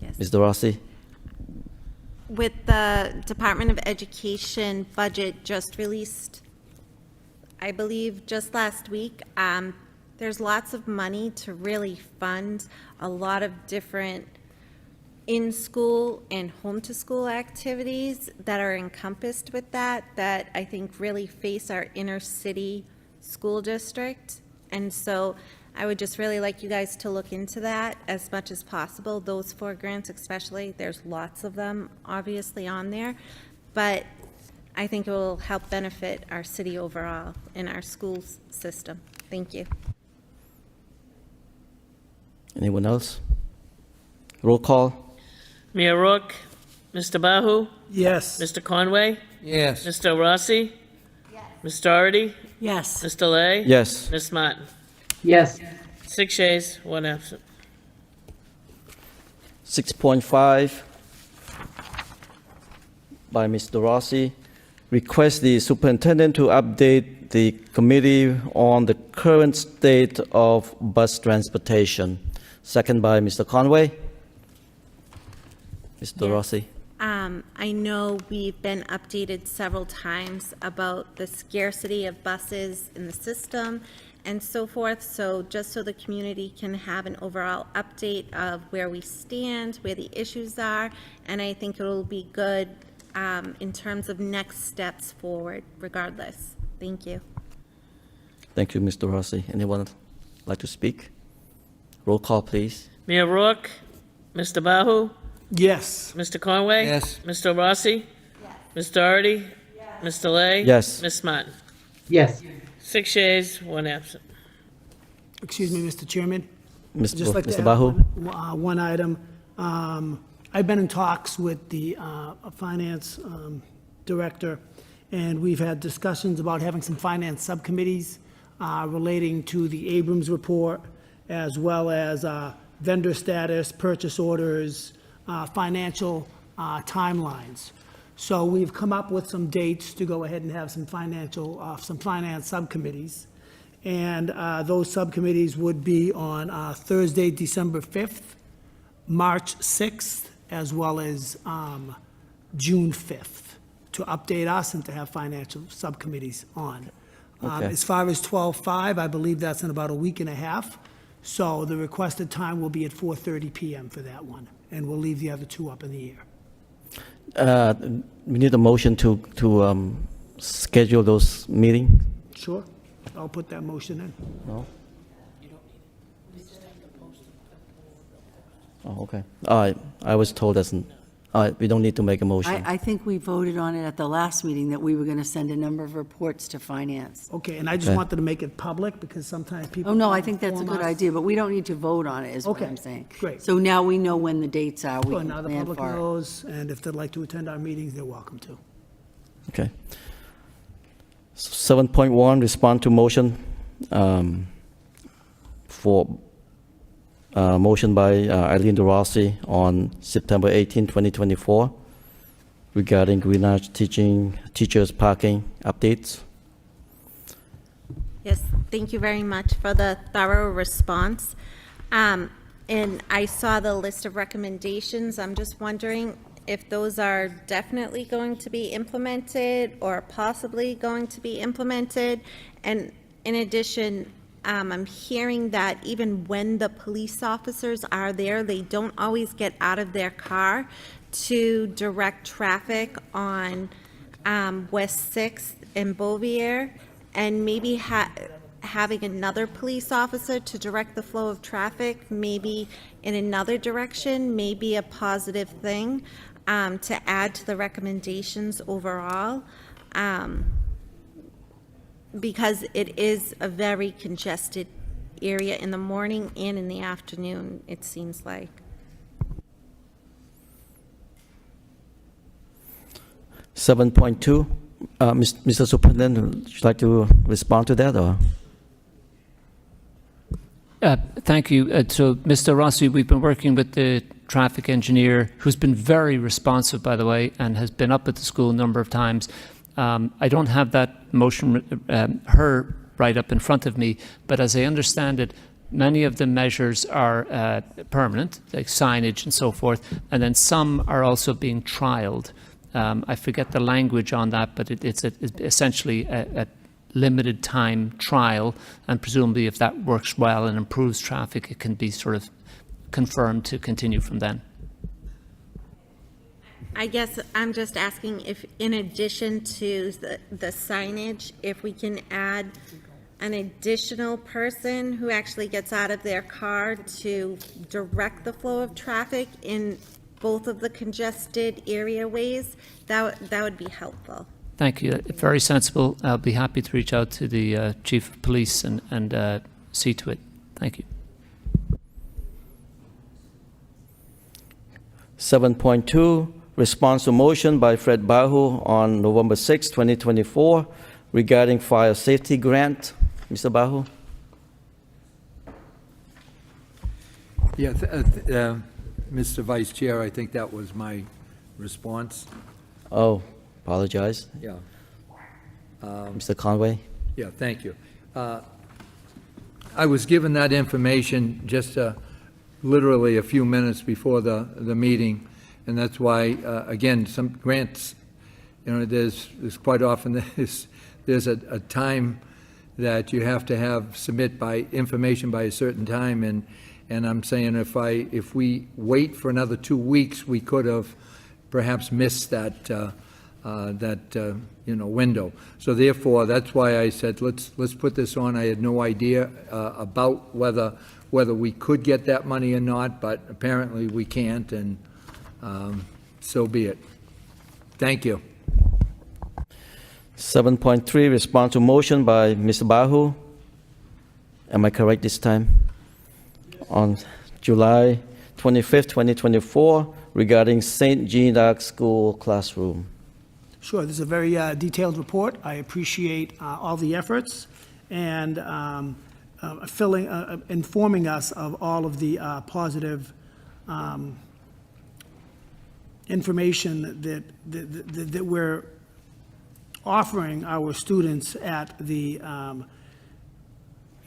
Speaker 10: Yes.
Speaker 5: Ms. DeRossi.
Speaker 10: With the Department of Education budget just released, I believe just last week, there's lots of money to really fund a lot of different in-school and home-to-school activities that are encompassed with that I think really face our inner city school district. And so I would just really like you guys to look into that as much as possible. Those 4 grants especially, there's lots of them obviously on there, but I think it will help benefit our city overall and our school system. Thank you.
Speaker 5: Anyone else? Roll call.
Speaker 15: Mia Rourke, Mr. Bahu,
Speaker 14: Yes.
Speaker 15: Mr. Conway,
Speaker 4: Yes.
Speaker 15: Mr. Rossi, Ms. Doherty,
Speaker 6: Yes.
Speaker 15: Mr. Lay,
Speaker 5: Yes.
Speaker 15: Ms. Martin.
Speaker 12: Yes.
Speaker 15: 6 yeas, 1 absent.
Speaker 5: 6.5 by Ms. DeRossi, request the superintendent to update the committee on the current state of bus transportation. Second by Mr. Conway. Ms. DeRossi.
Speaker 10: I know we've been updated several times about the scarcity of buses in the system and so forth, so just so the community can have an overall update of where we stand, where the issues are, and I think it'll be good in terms of next steps forward regardless. Thank you.
Speaker 5: Thank you, Ms. DeRossi. Anyone like to speak? Roll call, please.
Speaker 15: Mia Rourke, Mr. Bahu,
Speaker 14: Yes.
Speaker 15: Mr. Conway,
Speaker 4: Yes.
Speaker 15: Mr. Rossi, Ms. Doherty, Mr. Lay,
Speaker 5: Yes.
Speaker 15: Ms. Martin.
Speaker 12: Yes.
Speaker 15: 6 yeas, 1 absent.
Speaker 14: Excuse me, Mr. Chairman.
Speaker 5: Mr.
Speaker 14: Just like to
Speaker 5: Mr.
Speaker 14: add
Speaker 5: Bahu.
Speaker 14: one item. I've been in talks with the finance director, and we've had discussions about having some finance subcommittees relating to the Abrams report, as well as vendor status, purchase orders, financial timelines. So we've come up with some dates to go ahead and have some finance subcommittees. And those subcommittees would be on Thursday, December 5th, March 6th, as well as June 5th, to update us and to have financial subcommittees on.
Speaker 5: Okay.
Speaker 14: As far as 12/5, I believe that's in about a week and a half. So the requested time will be at 4:30 PM for that one, and we'll leave the other 2 up in the air.
Speaker 5: We need a motion to schedule those meetings.
Speaker 14: Sure, I'll put that motion in.
Speaker 5: No? Oh, okay. All right. I was told that's, all right, we don't need to make a motion.
Speaker 6: I think we voted on it at the last meeting that we were going to send a number of reports to finance.
Speaker 14: Okay, and I just
Speaker 5: Okay.
Speaker 14: wanted to make it public because sometimes people.
Speaker 6: Oh, no, I think that's a good
Speaker 14: inform us.
Speaker 6: idea, but we don't need to vote on it, is what
Speaker 14: Okay,
Speaker 6: I'm saying.
Speaker 14: great.
Speaker 6: So now we know when the dates are, we
Speaker 14: Well,
Speaker 6: can
Speaker 14: now the
Speaker 6: plan
Speaker 14: public
Speaker 6: for it.
Speaker 14: knows, and if they'd like to attend our meetings, they're welcome to.
Speaker 5: Okay. 7.1, respond to motion for motion by Eileen DeRossi on September 18, 2024, regarding Greenwich teachers parking updates.
Speaker 10: Yes, thank you very much for the thorough response. And I saw the list of recommendations. I'm just wondering if those are definitely going to be implemented or possibly going to be implemented. And in addition, I'm hearing that even when the police officers are there, they don't always get out of their car to direct traffic on West 6th and Bouvier, and maybe having another police officer to direct the flow of traffic, maybe in another direction, may be a positive thing to add to the recommendations overall. Because it is a very congested area in the morning and in the afternoon, it seems like.
Speaker 5: 7.2, Mr. Superintendent, would you like to respond to that, or?
Speaker 7: Thank you. So, Mr. Rossi, we've been working with the traffic engineer, who's been very responsive, by the way, and has been up at the school a number of times. I don't have that motion, her right up in front of me, but as I understand it, many of the measures are permanent, like signage and so forth, and then some are also being trialed. I forget the language on that, but it's essentially a limited time trial, and presumably if that works well and improves traffic, it can be sort of confirmed to continue from then.
Speaker 10: I guess I'm just asking if, in addition to the signage, if we can add an additional person who actually gets out of their car to direct the flow of traffic in both of the congested area ways, that would be helpful.
Speaker 7: Thank you. Very sensible. I'll be happy to reach out to the Chief of Police and see to it. Thank you.
Speaker 5: 7.2, response to motion by Fred Bahu on November 6, 2024, regarding fire safety grant. Mr. Bahu?
Speaker 11: Yeah, Mr. Vice Chair, I think that was my response.
Speaker 5: Oh, apologize.
Speaker 11: Yeah.
Speaker 5: Mr. Conway?
Speaker 11: Yeah, thank you. I was given that information just literally a few minutes before the meeting, and that's why, again, some grants, you know, there's quite often there's a time that you have to submit by information by a certain time, and I'm saying if we wait for another 2 weeks, we could have perhaps missed that window. So therefore, that's why I said let's put this on. I had no idea about whether we could get that money or not, but apparently we can't, and so be it. Thank you.
Speaker 5: 7.3, response to motion by Mr. Bahu. Am I correct this time? On July 25th, 2024, regarding St. Jean d'Arc School classroom.
Speaker 14: Sure, this is a very detailed report. I appreciate all the efforts and informing us of all of the positive information that we're offering our students at the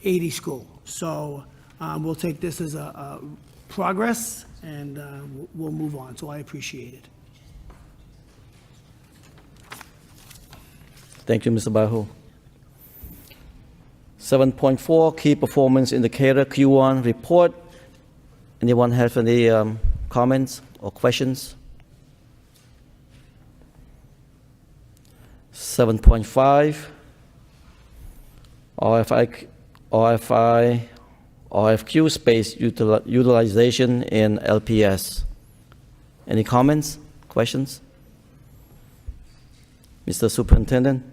Speaker 14: 80 school. So we'll take this as a progress, and we'll move on. So I appreciate it.
Speaker 5: Thank you, Mr. Bahu. 7.4, key performance indicator Q1 report. Anyone have any comments or questions? 7.5, RFQ space utilization in LPS. Any comments, questions? Mr. Superintendent?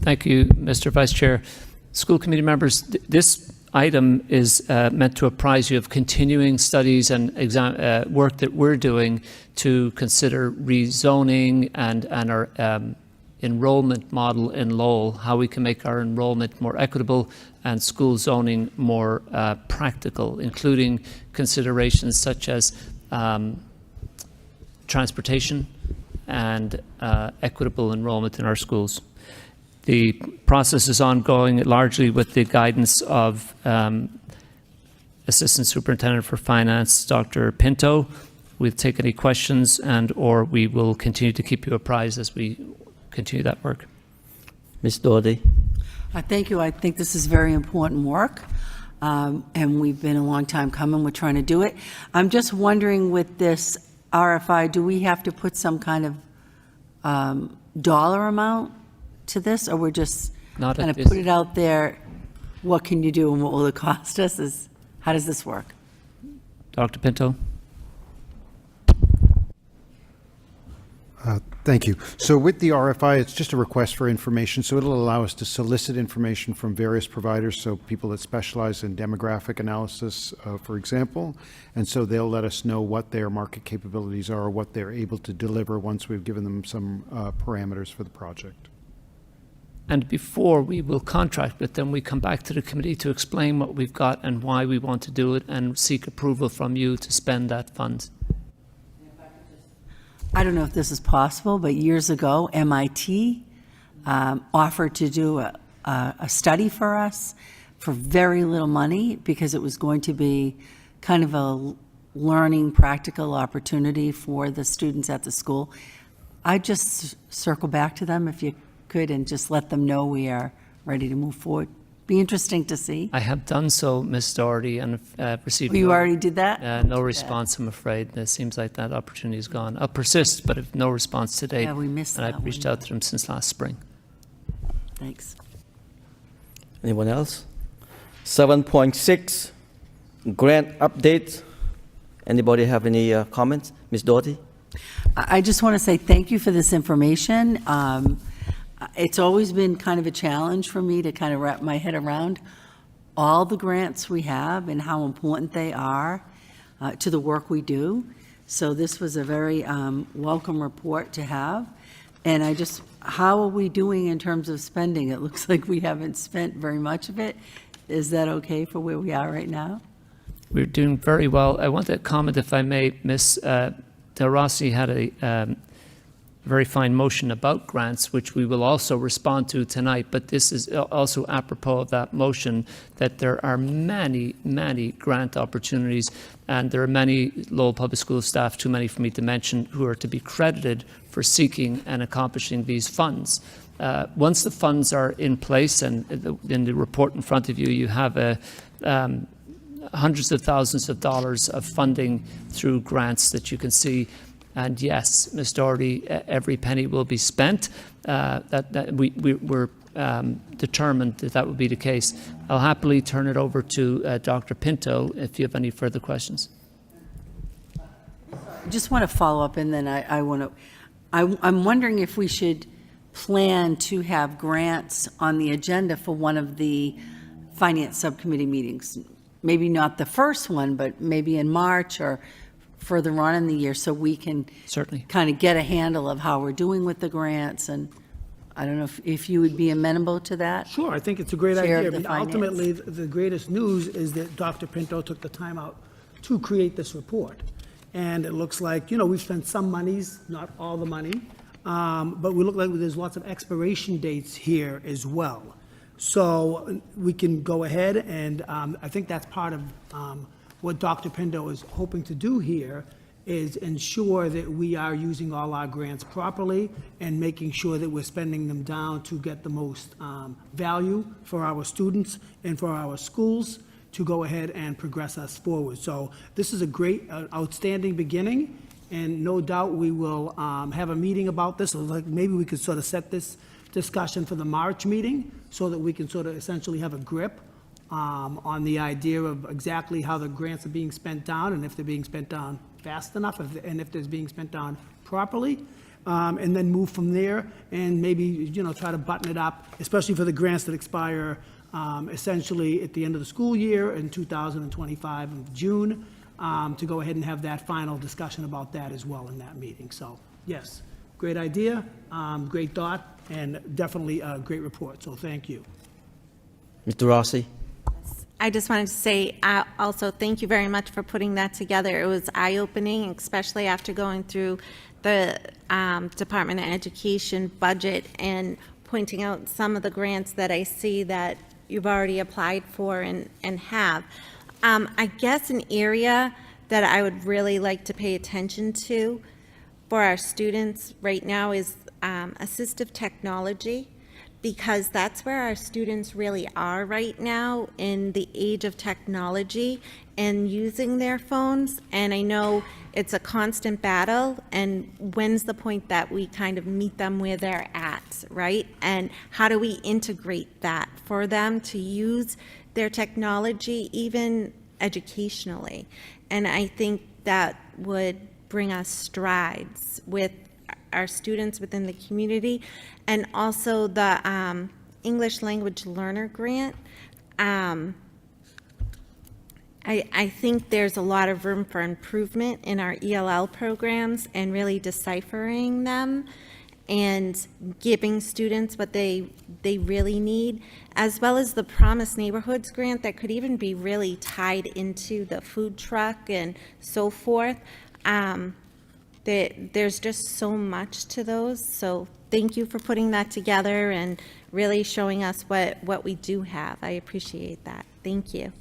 Speaker 7: Thank you, Mr. Vice Chair. School committee members, this item is meant to apprise you of continuing studies and work that we're doing to consider rezoning and our enrollment model in Lowell, how we can make our enrollment more equitable and school zoning more practical, including considerations such as transportation and equitable enrollment in our schools. The process is ongoing largely with the guidance of Assistant Superintendent for Finance, Dr. Pinto. We'll take any questions or we will continue to keep you apprised as we continue that work.
Speaker 5: Ms. Doherty.
Speaker 6: Thank you. I think this is very important work, and we've been a long time coming. We're trying to do it. I'm just wondering, with this RFI, do we have to put some kind of dollar amount to this, or we're just kind of put it out there? What can you do and what will it cost us? How does this work?
Speaker 7: Dr. Pinto?
Speaker 18: Thank you. So with the RFI, it's just a request for information, so it'll allow us to solicit information from various providers, so people that specialize in demographic analysis, for example, and so they'll let us know what their market capabilities are, or what they're able to deliver once we've given them some parameters for the project.
Speaker 7: And before we will contract with them, we come back to the committee to explain what we've got and why we want to do it and seek approval from you to spend that fund.
Speaker 6: I don't know if this is possible, but years ago, MIT offered to do a study for us for very little money because it was going to be kind of a learning practical opportunity for the students at the school. I'd just circle back to them if you could and just let them know we are ready to move forward. Be interesting to see.
Speaker 7: I have done so, Ms. Doherty, and received
Speaker 6: You already did that?
Speaker 7: no response, I'm afraid. It seems like that opportunity is gone. I'll persist, but if no response today,
Speaker 6: Yeah, we missed
Speaker 7: and
Speaker 6: that
Speaker 7: I've reached
Speaker 6: one.
Speaker 7: out to them since last spring.
Speaker 6: Thanks.
Speaker 5: Anyone else? 7.6, grant updates. Anybody have any comments? Ms. Doherty?
Speaker 6: I just want to say thank you for this information. It's always been kind of a challenge for me to kind of wrap my head around all the grants we have and how important they are to the work we do. So this was a very welcome report to have. And how are we doing in terms of spending? It looks like we haven't spent very much of it. Is that okay for where we are right now?
Speaker 7: We're doing very well. I want to comment, if I may. Ms. Del Rossi had a very fine motion about grants, which we will also respond to tonight, but this is also apropos of that motion, that there are many, many grant opportunities, and there are many Lowell Public School staff, too many for me to mention, who are to be credited for seeking and accomplishing these funds. Once the funds are in place, and in the report in front of you, you have hundreds of thousands of dollars of funding through grants that you can see. And yes, Ms. Doherty, every penny will be spent. We're determined that that will be the case. I'll happily turn it over to Dr. Pinto if you have any further questions.
Speaker 6: I just want to follow up, and then I'm wondering if we should plan to have grants on the agenda for one of the finance subcommittee meetings. Maybe not the first one, but maybe in March or further on in the year, so we can
Speaker 7: certainly
Speaker 6: kind of get a handle of how we're doing with the grants. And I don't know if you would be amenable to that.
Speaker 14: Sure, I think it's a great
Speaker 6: Chair
Speaker 14: idea.
Speaker 6: of the Finance.
Speaker 14: Ultimately, the greatest news is that Dr. Pinto took the time out to create this report. And it looks like, we've spent some monies, not all the money, but we look like there's lots of expiration dates here as well. So we can go ahead, and I think that's part of what Dr. Pinto is hoping to do here, is ensure that we are using all our grants properly and making sure that we're spending them down to get the most value for our students and for our schools to go ahead and progress us forward. So this is a great, outstanding beginning, and no doubt we will have a meeting about this. So like maybe we could sort of set this discussion for the March meeting so that we can sort of essentially have a grip on the idea of exactly how the grants are being spent down, and if they're being spent down fast enough, and if they're being spent down properly, and then move from there, and maybe, try to button it up, especially for the grants that expire essentially at the end of the school year in 2025 in June, to go ahead and have that final discussion about that as well in that meeting. So, yes, great idea, great thought, and definitely a great report, so thank you.
Speaker 5: Mr. Rossi?
Speaker 10: I just wanted to say also thank you very much for putting that together. It was eye-opening, especially after going through the Department of Education budget and pointing out some of the grants that I see that you've already applied for and have. I guess an area that I would really like to pay attention to for our students right now is assistive technology, because that's where our students really are right now in the age of technology and using their phones. And I know it's a constant battle, and when's the point that we kind of meet them where they're at, right? And how do we integrate that for them to use their technology even educationally? And I think that would bring us strides with our students within the community, and also the English language learner grant. I think there's a lot of room for improvement in our ELL programs and really deciphering them and giving students what they really need, as well as the Promise Neighborhoods grant that could even be really tied into the food truck and so forth. There's just so much to those. So thank you for putting that together and really showing us what we do have. I appreciate that. Thank you.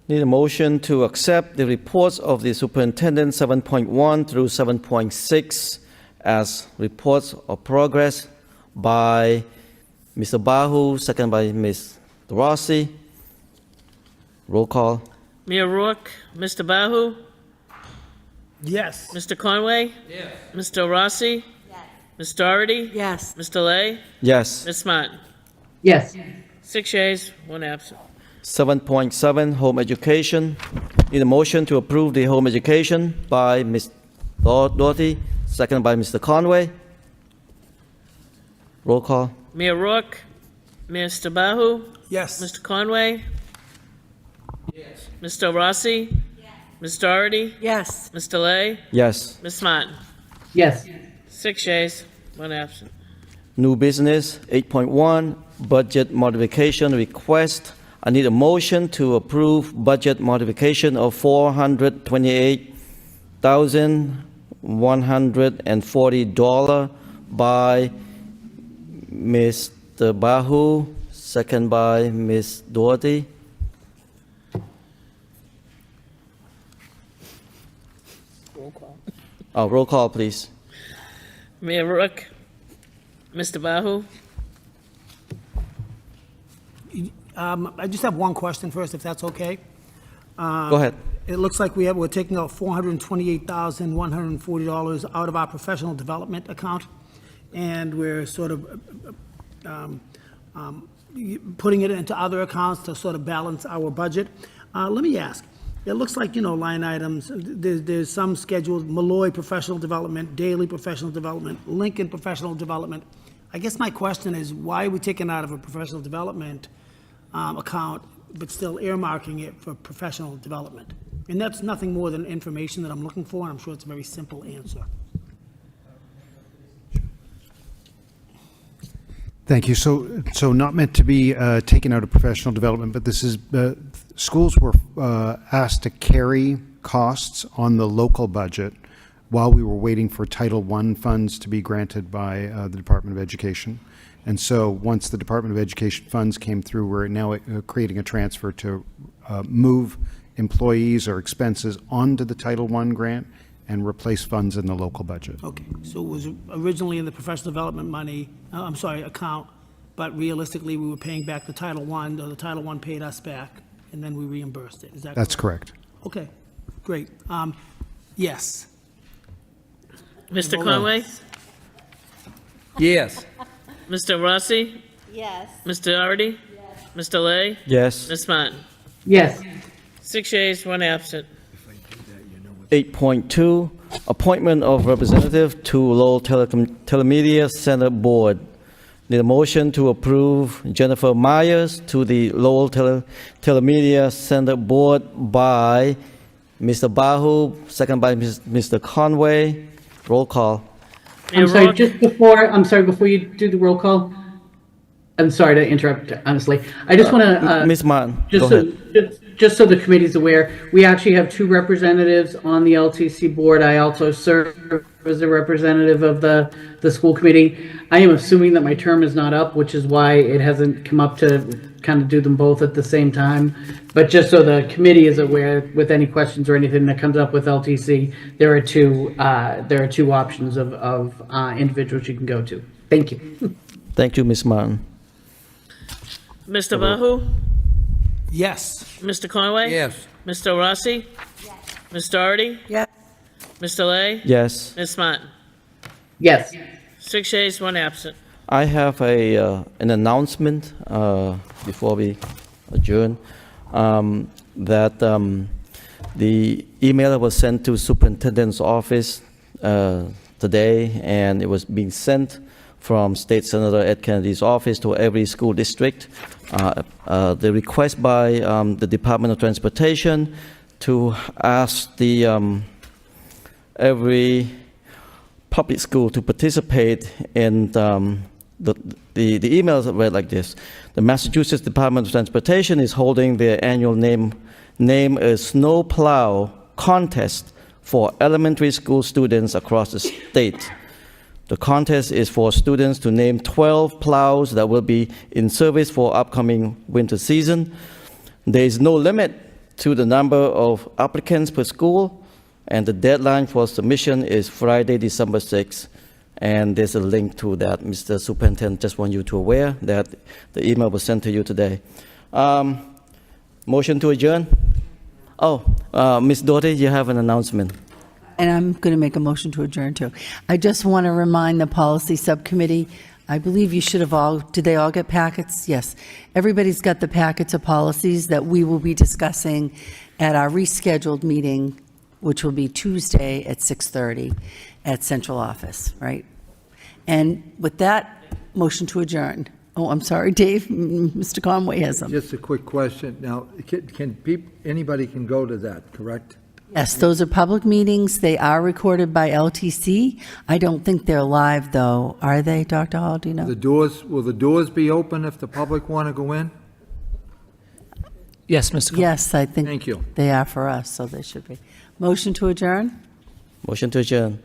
Speaker 5: Need a motion to accept the reports of the superintendent 7.1 through 7.6 as reports of progress by Mr. Bahu, second by Ms. Rossi. Roll call.
Speaker 15: Mayor Rourke, Mr. Bahu,
Speaker 14: Yes.
Speaker 15: Mr. Conway? Yes. Mr. Rossi? Yes. Ms. Doherty?
Speaker 6: Yes.
Speaker 15: Mr. Lay?
Speaker 5: Yes.
Speaker 15: Ms. Martin?
Speaker 12: Yes.
Speaker 15: 6 yeas, 1 absent.
Speaker 5: 7.7, home education. Need a motion to approve the home education by Ms. Doherty, second by Mr. Conway. Roll call.
Speaker 15: Mayor Rourke, Mr. Bahu,
Speaker 14: Yes.
Speaker 15: Mr. Conway? Yes. Mr. Rossi? Yes. Ms. Doherty?
Speaker 6: Yes.
Speaker 15: Mr. Lay?
Speaker 5: Yes.
Speaker 15: Ms. Martin?
Speaker 12: Yes.
Speaker 15: 6 yeas, 1 absent.
Speaker 5: New business, 8.1, budget modification request. I need a motion to approve budget modification of $428,140 by Mr. Bahu, second by Ms. Doherty.
Speaker 15: Roll call.
Speaker 5: Roll call, please.
Speaker 15: Mayor Rourke, Mr. Bahu?
Speaker 14: I just have one question first, if that's okay.
Speaker 5: Go ahead.
Speaker 14: It looks like we're taking out $428,140 out of our professional development account, and we're sort of putting it into other accounts to sort of balance our budget. Let me ask, it looks like, line items, there's some scheduled, Malloy professional development, Daily professional development, Lincoln professional development. I guess my question is, why are we taking out of a professional development account, but still earmarking it for professional development? And that's nothing more than information that I'm looking for, and I'm sure it's a very simple answer.
Speaker 18: Thank you. So not meant to be taken out of professional development, but this is, schools were asked to carry costs on the local budget while we were waiting for Title I funds to be granted by the Department of Education. And so once the Department of Education funds came through, we're now creating a transfer to move employees or expenses onto the Title I grant and replace funds in the local budget.
Speaker 14: Okay, so it was originally in the professional development money, account, but realistically, we were paying back the Title I, or the Title I paid us back, and then we reimbursed it. Is that correct?
Speaker 18: That's correct.
Speaker 14: Okay, great. Yes.
Speaker 15: Mr. Conway?
Speaker 4: Yes.
Speaker 15: Mr. Rossi?
Speaker 10: Yes.
Speaker 15: Mr. Doherty? Yes. Mr. Lay?
Speaker 5: Yes.
Speaker 15: Ms. Martin?
Speaker 12: Yes.
Speaker 15: 6 yeas, 1 absent.
Speaker 5: 8.2, appointment of representative to Lowell Telemedia Center Board. Need a motion to approve Jennifer Myers to the Lowell Telemedia Center Board by Mr. Bahu, second by Mr. Conway. Roll call.
Speaker 12: I'm sorry, before you do the roll call, I'm sorry to interrupt, honestly. I just want to...
Speaker 5: Ms. Martin, go ahead.
Speaker 12: Just so the committee's aware, we actually have 2 representatives on the LTC board. I also serve as a representative of the school committee. I am assuming that my term is not up, which is why it hasn't come up to kind of do them both at the same time. But just so the committee is aware, with any questions or anything that comes up with LTC, there are two options of individuals you can go to. Thank you.
Speaker 5: Thank you, Ms. Martin.
Speaker 15: Mr. Bahu?
Speaker 14: Yes.
Speaker 15: Mr. Conway?
Speaker 4: Yes.
Speaker 15: Mr. Rossi? Yes. Ms. Doherty?
Speaker 6: Yes.
Speaker 15: Mr. Lay?
Speaker 5: Yes.
Speaker 15: Ms. Martin?
Speaker 12: Yes.
Speaker 15: 6 yeas, 1 absent.
Speaker 5: I have an announcement before we adjourn, that the email that was sent to superintendent's office today, and it was being sent from State Senator Ed Kennedy's office to every school district. The request by the Department of Transportation to ask the every public school to participate in the emails read like this. The Massachusetts Department of Transportation is holding their annual name a snow plow contest for elementary school students across the state. The contest is for students to name 12 plows that will be in service for upcoming winter season. There is no limit to the number of applicants per school, and the deadline for submission is Friday, December 6th. And there's a link to that. Mr. Superintendent, just want you to aware that the email was sent to you today. Motion to adjourn? Oh, Ms. Doherty, you have an announcement.
Speaker 6: And I'm going to make a motion to adjourn too. I just want to remind the policy subcommittee, I believe you should have all, did they all get packets? Yes. Everybody's got the packets of policies that we will be discussing at our rescheduled meeting, which will be Tuesday at 6:30 at central office, right? And with that, motion to adjourn. Oh, I'm sorry, Dave, Mr. Conway has them.
Speaker 11: Just a quick question. Now, anybody can go to that, correct?
Speaker 6: Yes, those are public meetings. They are recorded by LTC. I don't think they're live, though. Are they, Dr. Hall? Do you know?
Speaker 11: Will the doors be open if the public want to go in?
Speaker 7: Yes, Mr. Conway.
Speaker 6: Yes, I think
Speaker 11: Thank you.
Speaker 6: they are for us, so they should be. Motion to adjourn?
Speaker 5: Motion to adjourn.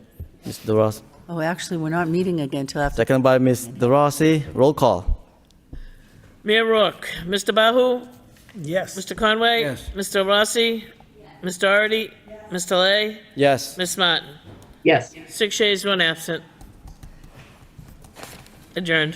Speaker 5: Ms. DeRossi.
Speaker 6: Oh, actually, we're not meeting again until after.
Speaker 5: Second by Ms. DeRossi. Roll call.
Speaker 15: Mayor Rourke, Mr. Bahu,
Speaker 14: Yes.
Speaker 15: Mr. Conway,
Speaker 11: Yes.
Speaker 15: Mr. Rossi, Ms. Doherty, Mr. Lay,
Speaker 5: Yes.
Speaker 15: Ms. Martin.
Speaker 12: Yes.
Speaker 15: 6 yeas, 1 absent. Adjourned.